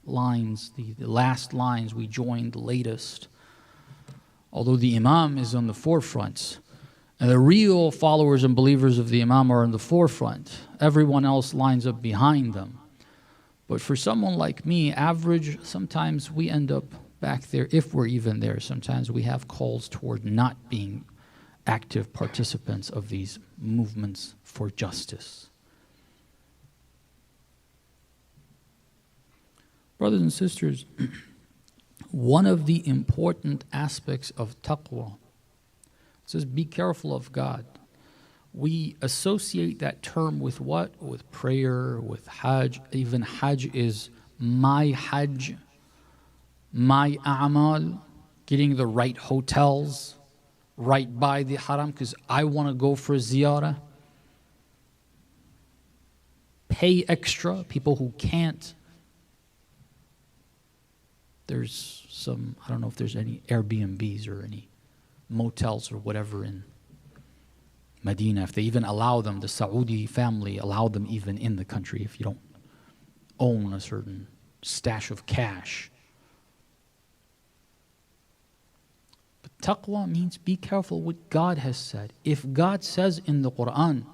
lines, the last lines, we joined latest. Although the Imam is on the forefront, and the real followers and believers of the Imam are in the forefront. Everyone else lines up behind them. But for someone like me, average, sometimes we end up back there, if we're even there. Sometimes we have calls toward not being active participants of these movements for justice. Brothers and sisters, one of the important aspects of taqwa, it says be careful of God. We associate that term with what? With prayer, with hajj. Even hajj is my hajj, my a'mal, getting the right hotels, right by the haram, because I want to go for a ziyarah. Pay extra, people who can't. There's some, I don't know if there's any Airbnbs or any motels or whatever in Medina, if they even allow them, the Saudi family allow them even in the country if you don't own a certain stash of cash. But taqwa means be careful what God has said. If God says in the Quran,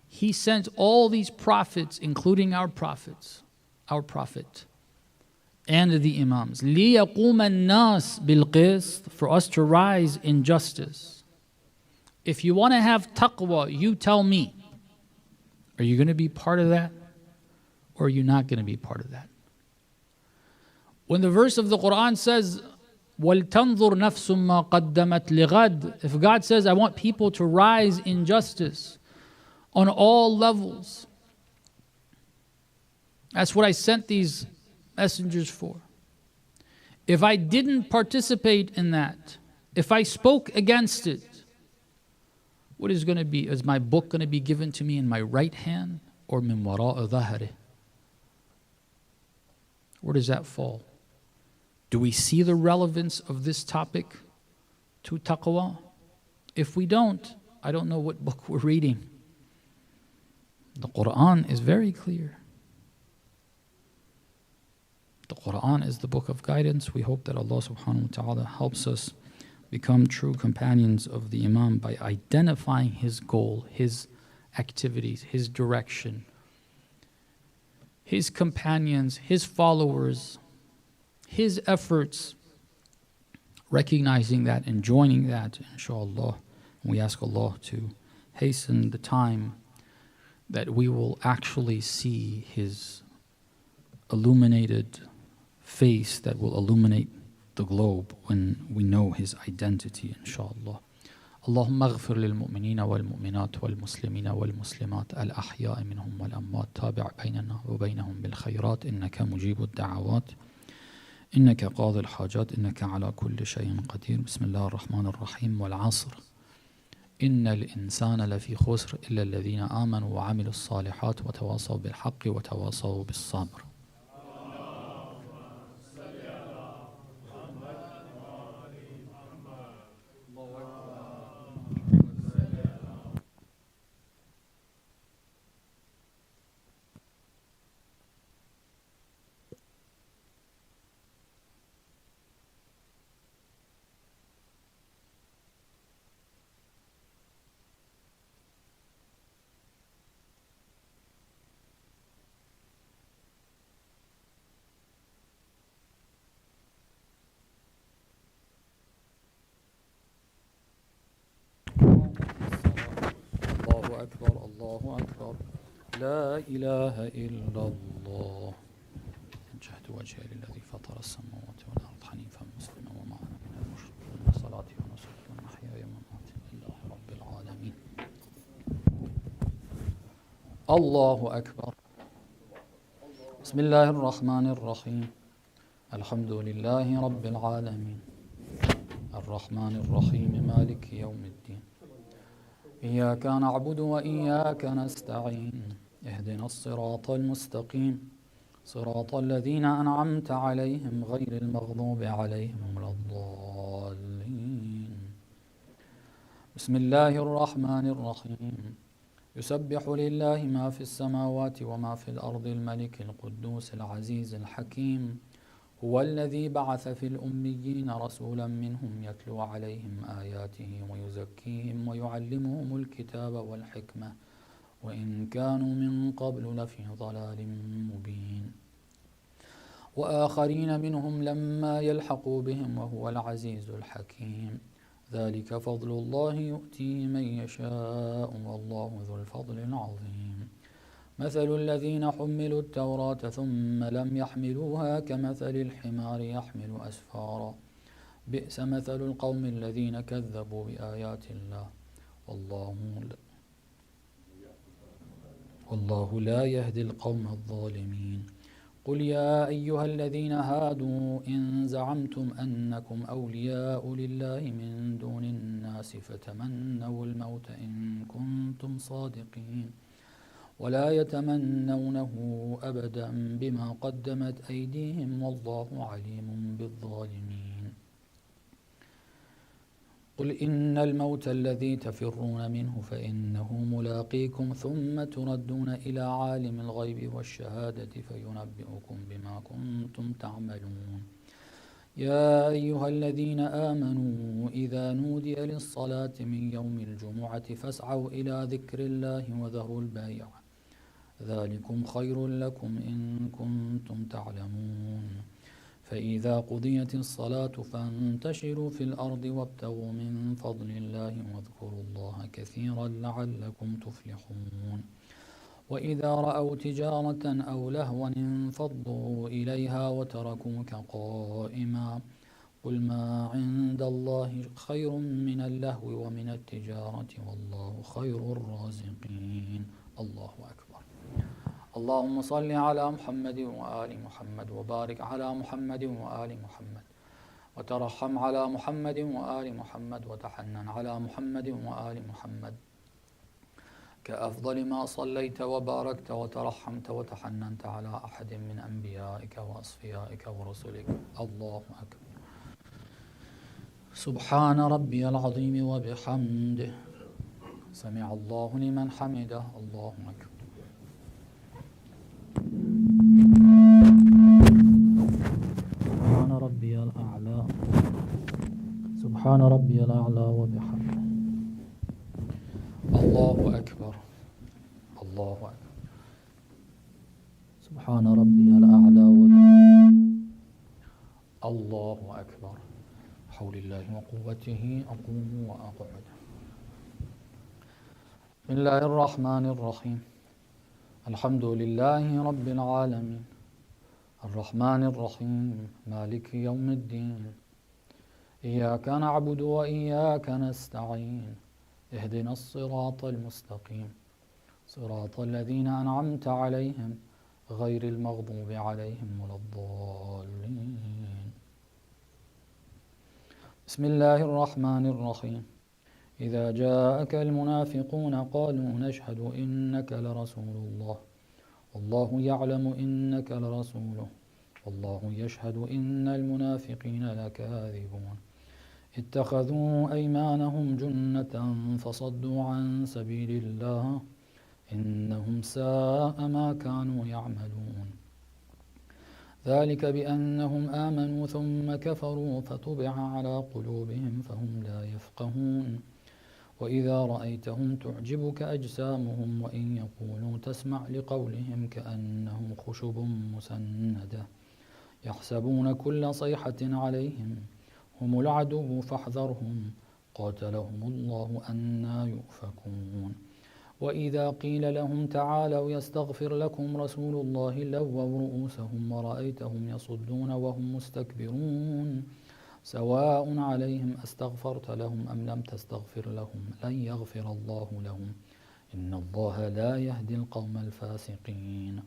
He sent all these prophets, including our prophets, our prophet, and the Imams, لِيَقُومَ النَّاسِ بِالْقِسْطِ, for us to rise in justice. If you want to have taqwa, you tell me, are you going to be part of that? Or are you not going to be part of that? When the verse of the Quran says, وَلْتَنْظُرْ نَفْسٌ مَا قَدَّمَتْ لِغَدْ, if God says, I want people to rise in justice on all levels, that's what I sent these messengers for. If I didn't participate in that, if I spoke against it, what is going to be? Is my book going to be given to me in my right hand or min wara'a dhahri? Where does that fall? Do we see the relevance of this topic to taqwa? If we don't, I don't know what book we're reading. The Quran is very clear. The Quran is the book of guidance. We hope that Allah subhanahu wa ta'ala helps us become true companions of the Imam by identifying his goal, his activities, his direction, his companions, his followers, his efforts, recognizing that and joining that, inshallah. We ask Allah to hasten the time that we will actually see his illuminated face that will illuminate the globe when we know his identity, inshallah. اللهم اغفر للمؤمنين والمؤمنات والمسلمين والمسلمات الأحياء منهم والأموات تابع بيننا وبينهم بالخيرات إنك مجيب الدعوات إنك قاضي الحاجات إنك على كل شيء قدير بسم الله الرحمن الرحيم والعصر إن الإنسان لفي خسر إلا الذين آمنوا وعملوا الصالحات وتواصوا بالحق وتواصوا بالصبر. أكبر الله أكبر لا إله إلا الله وجهت وجهي للذي فطر السماوات والأرض حنيفا مسلما وما أنا من المشركين صلاتي ونسكي ومحياي ومماتي الله أكبر. بسم الله الرحمن الرحيم. الحمد لله رب العالمين الرحمن الرحيم مالك يوم الدين إياك نعبد وإياك نستعين اهدنا الصراط المستقيم صراط الذين أنعمت عليهم غير المغضوب عليهم ولا الضالين. بسم الله الرحمن الرحيم. يسبح لله ما في السماوات وما في الأرض الملك القدوس العزيز الحكيم هو الذي بعث في الأميين رسولا منهم يتلو عليهم آياته ويزكيهم ويعلمهم الكتاب والحكمة وإن كانوا من قبل لفي ضلال مبين وآخرين منهم لما يلحقوا بهم وهو العزيز الحكيم ذلك فضل الله يؤتيه من يشاء والله ذو الفضل العظيم. مثل الذين حملوا التوراة ثم لم يحملوها كمثل الحمار يحمل أسفارا بئس مثل القوم الذين كذبوا بآيات الله والله لا يهدي القوم الظالمين. قل يا أيها الذين هادوا إن زعمتم أنكم أولياء لله من دون الناس فتمنوا الموت إن كنتم صادقين ولا يتمنونه أبدا بما قدمت أيديهم والله عليم بالظالمين. قل إن الموت الذي تفرون منه فإنه ملاقيكم ثم تردون إلى عالم الغيب والشهادة فينبئكم بما كنتم تعملون. يا أيها الذين آمنوا إذا نودي للصلاة من يوم الجمعة فاسعوا إلى ذكر الله وذروا البيع ذلكم خير لكم إن كنتم تعلمون. فإذا قضيت الصلاة فانتشروا في الأرض وابتغوا من فضل الله واذكروا الله كثيرا لعلكم تفلحون. وإذا رأوا تجارة أو لهوا انفضوا إليها وتركوك قائما قل ما عند الله خير من اللهو ومن التجارة والله خير الرازقين. الله أكبر. اللهم صل على محمد وآل محمد وبارك على محمد وآل محمد وترحم على محمد وآل محمد وتحنن على محمد وآل محمد كأفضل ما صليت وباركت وترحمت وتحننت على أحد من أنبيائك وأصفيائك ورسلك. الله أكبر. سبحان ربي العظيم وبحمده سمع الله لمن حمده. الله أكبر. سبحان ربي الأعلى سبحان ربي الأعلى وبحمده. الله أكبر. الله أكبر. سبحان ربي الأعلى الله أكبر. حول الله وقوته أقوم وأقعد. بسم الله الرحمن الرحيم. الحمد لله رب العالمين الرحمن الرحيم مالك يوم الدين إياك نعبد وإياك نستعين اهدنا الصراط المستقيم صراط الذين أنعمت عليهم غير المغضوب عليهم ولا الضالين. بسم الله الرحمن الرحيم. إذا جاءك المنافقون قالوا نشهد إنك لرسول الله والله يعلم إنك لرسوله والله يشهد إن المنافقين لكاذبون اتخذوا أيمانهم جنة فصدوا عن سبيل الله إنهم ساء ما كانوا يعملون. ذلك بأنهم آمنوا ثم كفروا فطبع على قلوبهم فهم لا يفقهون. وإذا رأيتهم تعجبك أجسامهم وإن يقولوا تسمع لقولهم كأنهم خشب مسندة يحسبون كل صيحة عليهم هم العدو فاحذرهم قاتلهم الله أنى يؤفكون. وإذا قيل لهم تعالوا يستغفر لكم رسول الله لووا رؤوسهم ورأيتهم يصدون وهم مستكبرون سواء عليهم أستغفرت لهم أم لم تستغفر لهم لن يغفر الله لهم إن الله لا يهدي القوم الفاسقين.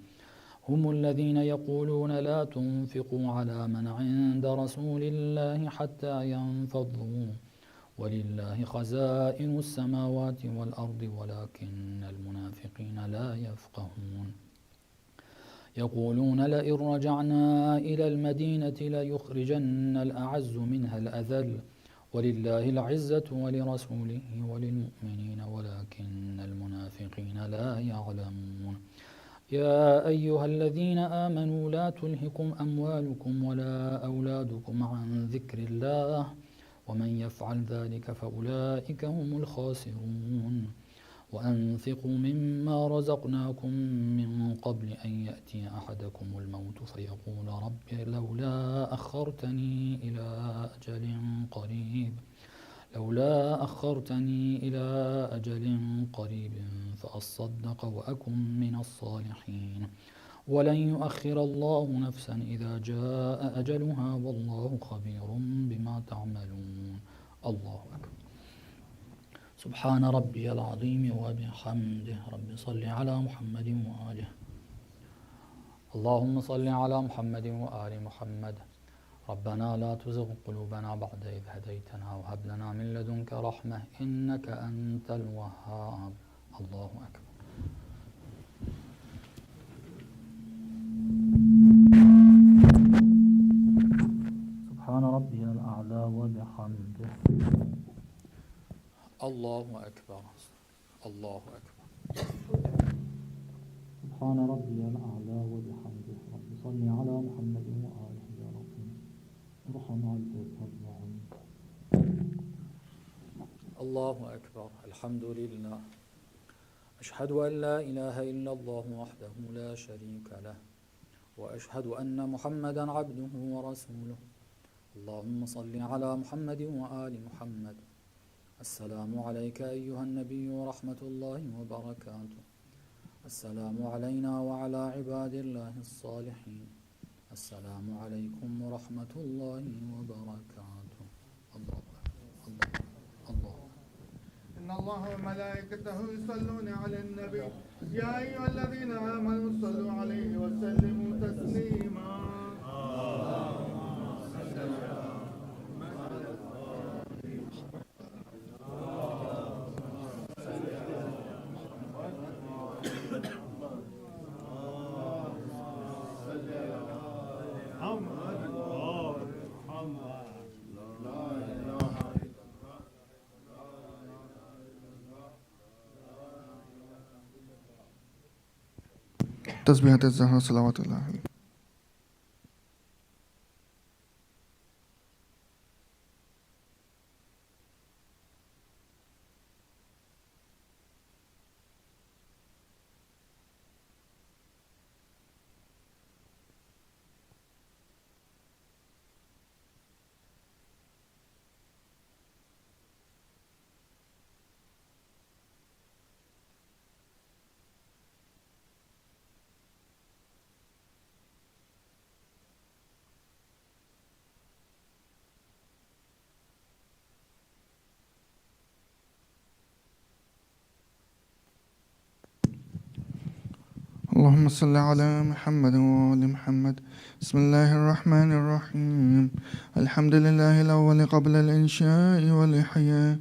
هم الذين يقولون لا تنفقوا على من عند رسول الله حتى ينفضوا ولله خزائن السماوات والأرض ولكن المنافقين لا يفقهون. يقولون لئن رجعنا إلى المدينة ليخرجن الأعز منها الأذل ولله العزة ولرسوله وللمؤمنين ولكن المنافقين لا يعلمون. يا أيها الذين آمنوا لا تلهكم أموالكم ولا أولادكم عن ذكر الله ومن يفعل ذلك فأولئك هم الخاسرون. وأنفقوا مما رزقناكم من قبل أن يأتي أحدكم الموت فيقول رب لولا أخرتني إلى أجل قريب فأصدق وأكن من الصالحين ولن يؤخر الله نفسا إذا جاء أجلها والله خبير بما تعملون. الله أكبر. سبحان ربي العظيم وبحمده. رب صل على محمد وآله. اللهم صل على محمد وآل محمد. ربنا لا تزغ قلوبنا بعد إذ هديتنا وهب لنا من لدنك رحمة إنك أنت الوهاب. الله أكبر. سبحان ربي الأعلى وبحمده. الله أكبر. الله أكبر. سبحان ربي الأعلى وبحمده. رب صل على محمد وآله يا رب ارحم والديك. الله أكبر. الحمد لله. أشهد أن لا إله إلا الله وحده لا شريك له وأشهد أن محمدا عبده ورسوله. اللهم صل على محمد وآل محمد. السلام عليك أيها النبي ورحمة الله وبركاته. السلام علينا وعلى عباد الله الصالحين. السلام عليكم ورحمة الله وبركاته. الله الله الله. إن الله وملائكته يصلون على النبي يا أيها الذين آمنوا صلوا عليه وسلموا تسليما. تسبيحة الزهراء صلوات الله عليه. اللهم صل على محمد وآل محمد. بسم الله الرحمن الرحيم. الحمد لله الأول قبل الإنشاء والإحياء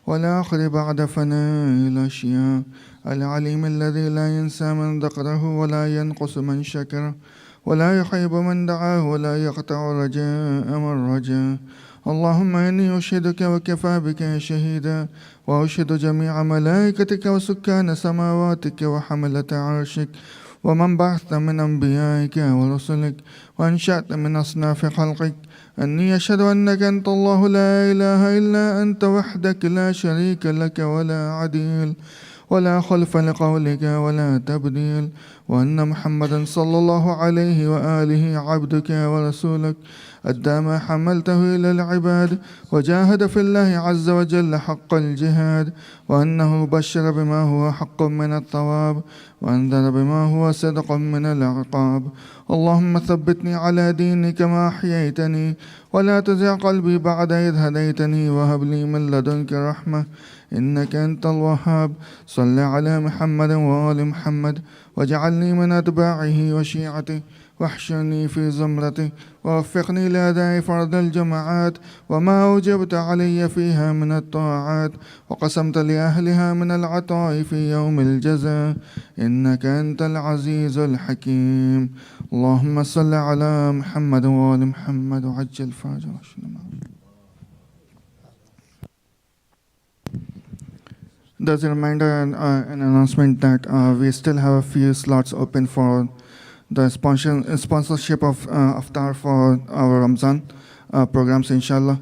والآخر بعد فناء الأشياء. العليم الذي لا ينسى من ذكره ولا ينقص من شكره ولا يخيب من دعاه ولا يقطع رجاء من رجاه. اللهم إني أشهدك وكفى بك شهيدا وأشهد جميع ملائكتك وسكان سماواتك وحملة عرشك ومن بعثت من أنبيائك ورسلك وأنشأت من أصناف خلقك أني أشهد أنك أنت الله لا إله إلا أنت وحدك لا شريك لك ولا عديل ولا خلف لقولك ولا تبديل، وأن محمدا صلى الله عليه وآله عبدك ورسولك أدى ما حملته إلى العباد وجاهد في الله عز وجل حق الجهاد، وأنه بشر بما هو حق من الثواب وأنذر بما هو صدق من العقاب. اللهم ثبتني على دينك ما أحييتني، ولا تزغ قلبي بعد إذ هديتني، وهب لي من لدنك رحمة إنك أنت الوهاب. صل على محمد وآل محمد، واجعلني من أتباعه وشيعته، واحشرني في زمرته، ووفقني لأداء فرض الجماعات وما أوجبت علي فيها من الطاعات، وقسمت لأهلها من العطاء في يوم الجزاء، إنك أنت العزيز الحكيم. اللهم صل على محمد وآل محمد وعجل فرج رسولنا. There's a reminder and an announcement that we still have a few slots open for the sponsorship of iftar for our Ramzan programs, inshallah.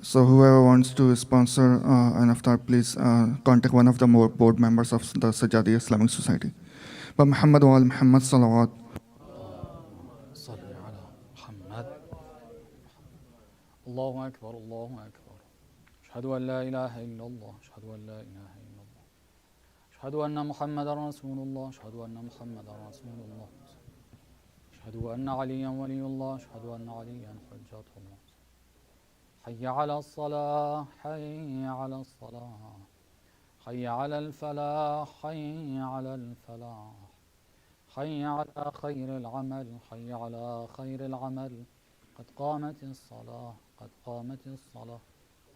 So whoever wants to sponsor an iftar, please contact one of the board members of the Sajadi Islamic Society. But Muhammad wa al Muhammad salawat. صل على محمد. الله أكبر الله أكبر. أشهد أن لا إله إلا الله. أشهد أن لا إله إلا الله. أشهد أن محمدا رسول الله. أشهد أن محمدا رسول الله. أشهد أن عليا ولي الله. أشهد أن عليا حجة الله. حي على الصلاة حي على الصلاة حي على الفلاح حي على الفلاح حي على خير العمل حي على خير العمل قد قامت الصلاة قد قامت الصلاة.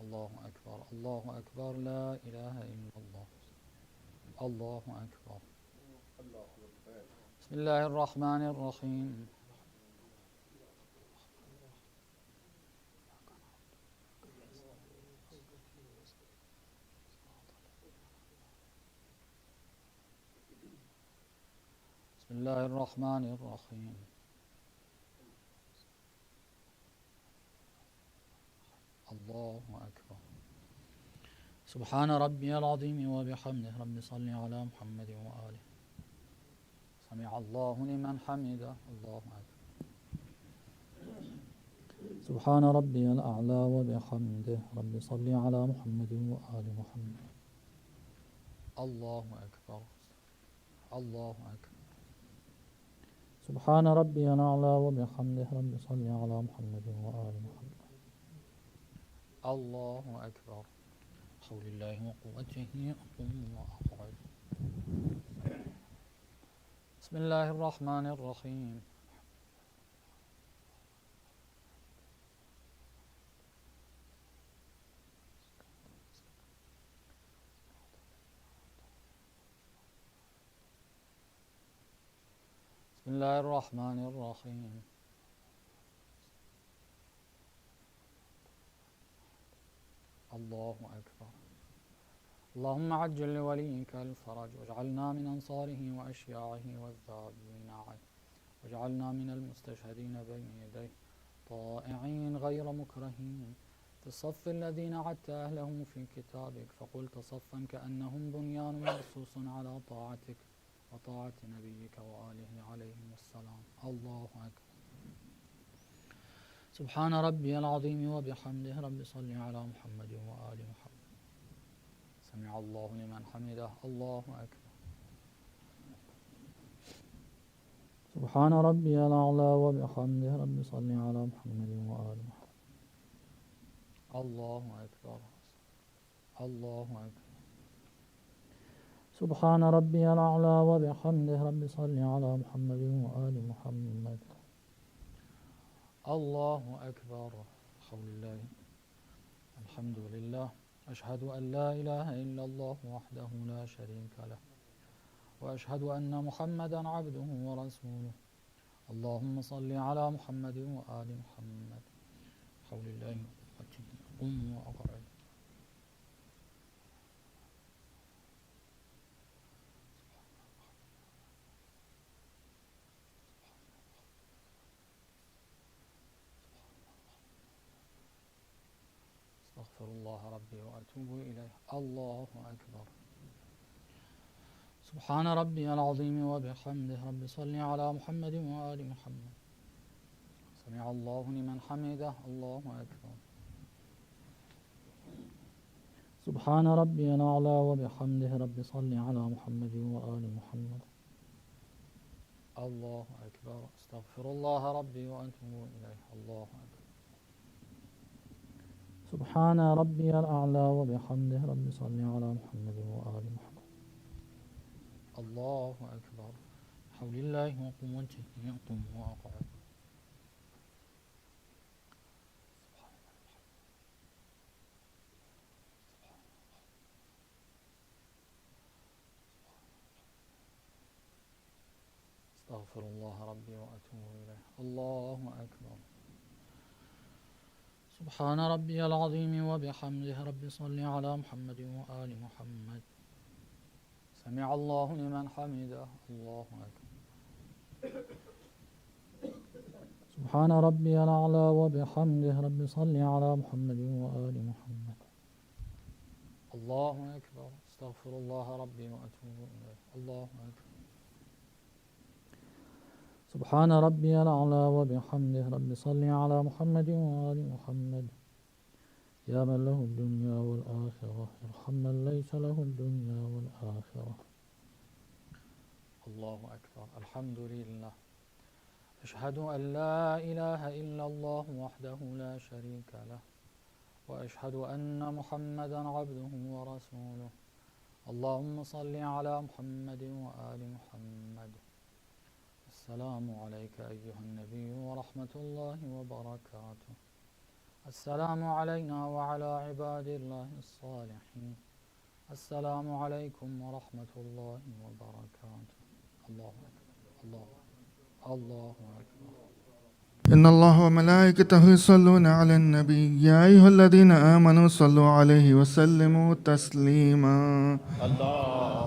الله أكبر الله أكبر لا إله إلا الله. الله أكبر. بسم الله الرحمن الرحيم. بسم الله الرحمن الرحيم. الله أكبر. سبحان ربي العظيم وبحمده. رب صل على محمد وآله. سمع الله لمن حمده. الله أكبر. سبحان ربي الأعلى وبحمده. رب صل على محمد وآل محمد. الله أكبر. الله أكبر. سبحان ربي الأعلى وبحمده. رب صل على محمد وآل محمد. الله أكبر. حول الله وقوته أقوم وأقعد. بسم الله الرحمن الرحيم. بسم الله الرحمن الرحيم. الله أكبر. اللهم عجل لوليك الفرج واجعلنا من أنصاره وأشياعه والذابين عنه واجعلنا من المستشهدين بين يديه طائعين غير مكرهين في الصف الذين عدت أهلهم في كتابك فقلت صفا كأنهم بنيان مرصوص على طاعتك وطاعة نبيك وآله عليهم السلام. الله أكبر. سبحان ربي العظيم وبحمده. رب صل على محمد وآل محمد. سمع الله لمن حمده. الله أكبر. سبحان ربي الأعلى وبحمده. رب صل على محمد وآل محمد. الله أكبر. الله أكبر. سبحان ربي الأعلى وبحمده. رب صل على محمد وآل محمد. الله أكبر. حول الله. الحمد لله. أشهد أن لا إله إلا الله وحده لا شريك له وأشهد أن محمدا عبده ورسوله. اللهم صل على محمد وآل محمد. حول الله. قم وأقعد. أستغفر الله ربي وأتوب إليه. الله أكبر. سبحان ربي العظيم وبحمده. رب صل على محمد وآل محمد. سمع الله لمن حمده. الله أكبر. سبحان ربي الأعلى وبحمده. رب صل على محمد وآل محمد. الله أكبر. استغفر الله ربي وأتوب إليه. الله أكبر. سبحان ربي الأعلى وبحمده. رب صل على محمد وآل محمد. الله أكبر. حول الله وقوته يقوم وأقعد. استغفر الله ربي وأتوب إليه. الله أكبر. سبحان ربي العظيم وبحمده. رب صل على محمد وآل محمد. سمع الله لمن حمده. الله أكبر. سبحان ربي الأعلى وبحمده. رب صل على محمد وآل محمد. الله أكبر. استغفر الله ربي وأتوب إليه. الله أكبر. سبحان ربي الأعلى وبحمده. رب صل على محمد وآل محمد. يا من له الدنيا والآخرة ارحم من ليس له الدنيا والآخرة. الله أكبر. الحمد لله. أشهد أن لا إله إلا الله وحده لا شريك له، وأشهد أن محمدا عبده ورسوله. اللهم صل على محمد وآل محمد. السلام عليك أيها النبي ورحمة الله وبركاته. السلام علينا وعلى عباد الله الصالحين. السلام عليكم ورحمة الله وبركاته. الله أكبر. الله أكبر. إن الله وملائكته يصلون على النبي يا أيها الذين آمنوا صلوا عليه وسلموا تسليما. الله.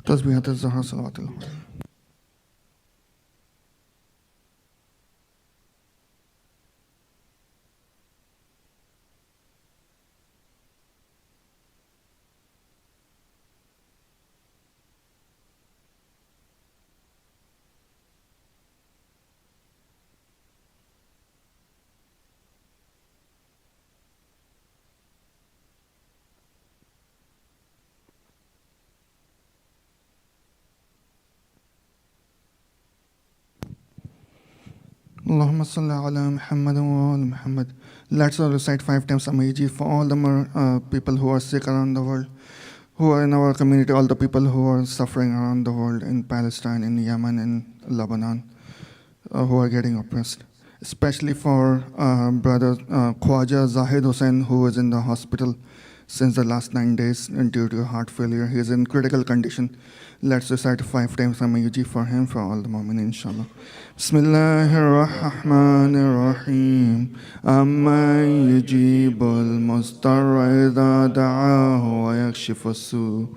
تسبيحة الزهر صلاة الفجر. Allahumma salli ala Muhammad wa ala Muhammad. Let's all recite 5 times Amiji for all the people who are sick around the world, who are in our community, all the people who are suffering around the world, in Palestine, in Yemen, in Lebanon, who are getting oppressed. Especially for brother Khwaja Zahid Hussain, who is in the hospital since the last 9 days due to heart failure. He is in critical condition. Let's recite 5 times Amiji for him, for all the mu'min, inshallah. Bismillahirrahmanirrahim. Amman yujibul mustarra idha da'ahu wa yakshifu as-su'.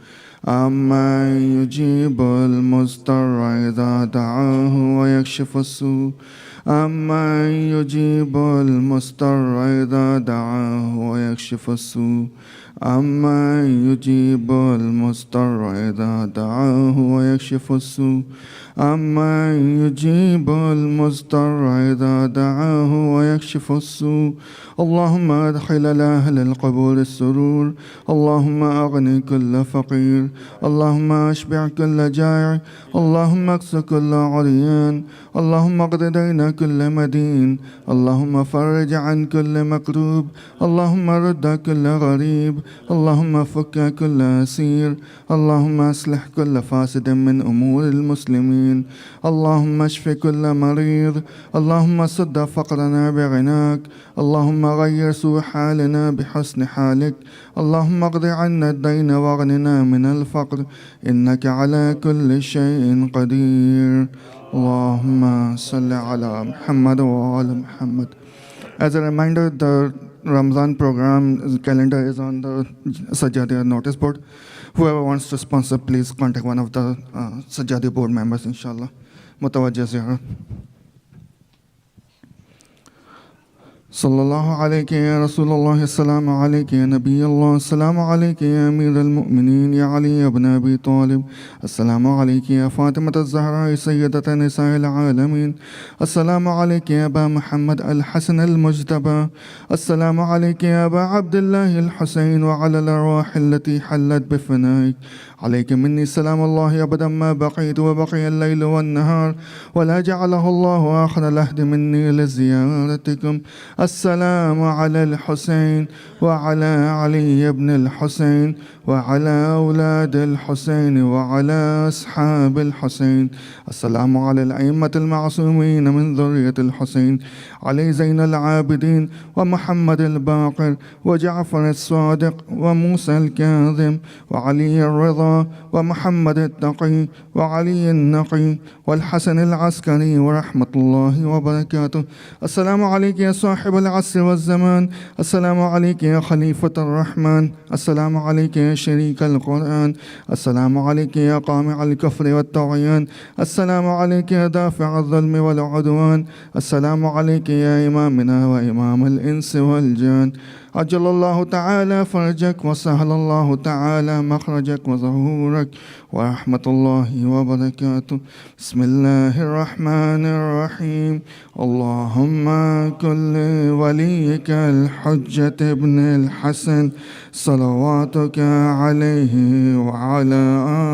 Amman yujibul mustarra idha da'ahu wa yakshifu as-su'. Amman yujibul mustarra idha da'ahu wa yakshifu as-su'. أما يجيب المضطر إذا دعاه ويكشف السوء. أما يجيب المضطر إذا دعاه ويكشف السوء. اللهم أدخل أهل القبور السرور. اللهم أغني كل فقير. اللهم أشبع كل جائع. اللهم اكس كل عريان. اللهم اقض دين كل مدين. اللهم فرج عن كل مكروب. اللهم رد كل غريب. اللهم فك كل أسير. اللهم أصلح كل فاسد من أمور المسلمين. اللهم اشف كل مريض. اللهم سد فقرنا بغناك. اللهم غير سوء حالنا بحسن حالك. اللهم اقض عنا الدين واغننا من الفقر إنك على كل شيء قدير. اللهم صل على محمد وعلى محمد. As a reminder, the Ramzan program calendar is on the Sajjadi notice board. Whoever wants to sponsor, please contact one of the Sajjadi board members, inshallah. Mutawajjah ziyarat. صلى الله عليك يا رسول الله السلام عليك يا نبي الله السلام عليك يا أمير المؤمنين يا علي بن أبي طالب السلام عليك يا فاطمة الزهراء سيدة نساء العالمين السلام عليك يا أبا محمد الحسن المجتبى السلام عليك يا أبا عبد الله الحسين وعلى الأرواح التي حلت بفنائك عليك مني سلام الله أبدا ما بقيت وبقي الليل والنهار ولا جعله الله آخر العهد مني لزيارتكم السلام على الحسين وعلى علي بن الحسين وعلى أولاد الحسين وعلى أصحاب الحسين السلام على الأئمة المعصومين من ذرية الحسين علي زين العابدين ومحمد الباقر وجعفر الصادق وموسى الكاظم وعلي الرضا ومحمد التقي وعلي النقي والحسن العسكري ورحمة الله وبركاته السلام عليك يا صاحب العصر والزمان السلام عليك يا خليفة الرحمن السلام عليك يا شريك القرآن السلام عليك يا قامع الكفر والطغيان السلام عليك يا دافع الظلم والعدوان السلام عليك يا إمامنا وإمام الإنس والجان عجل الله تعالى فرجك وسهل الله تعالى مخرجك وظهورك ورحمة الله وبركاته بسم الله الرحمن الرحيم اللهم كن لوليك الحجة ابن الحسن صلواتك عليه وعلى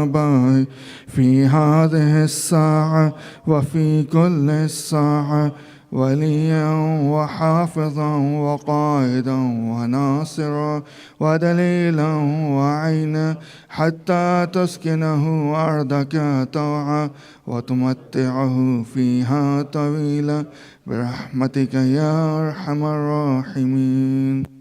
آبائه في هذه الساعة وفي كل الساعة وليا وحافظا وقائدا وناصرا ودليلا وعينا حتى تسكنه أرضك طوعا وتمتعه فيها طويلا برحمتك يا أرحم الراحمين.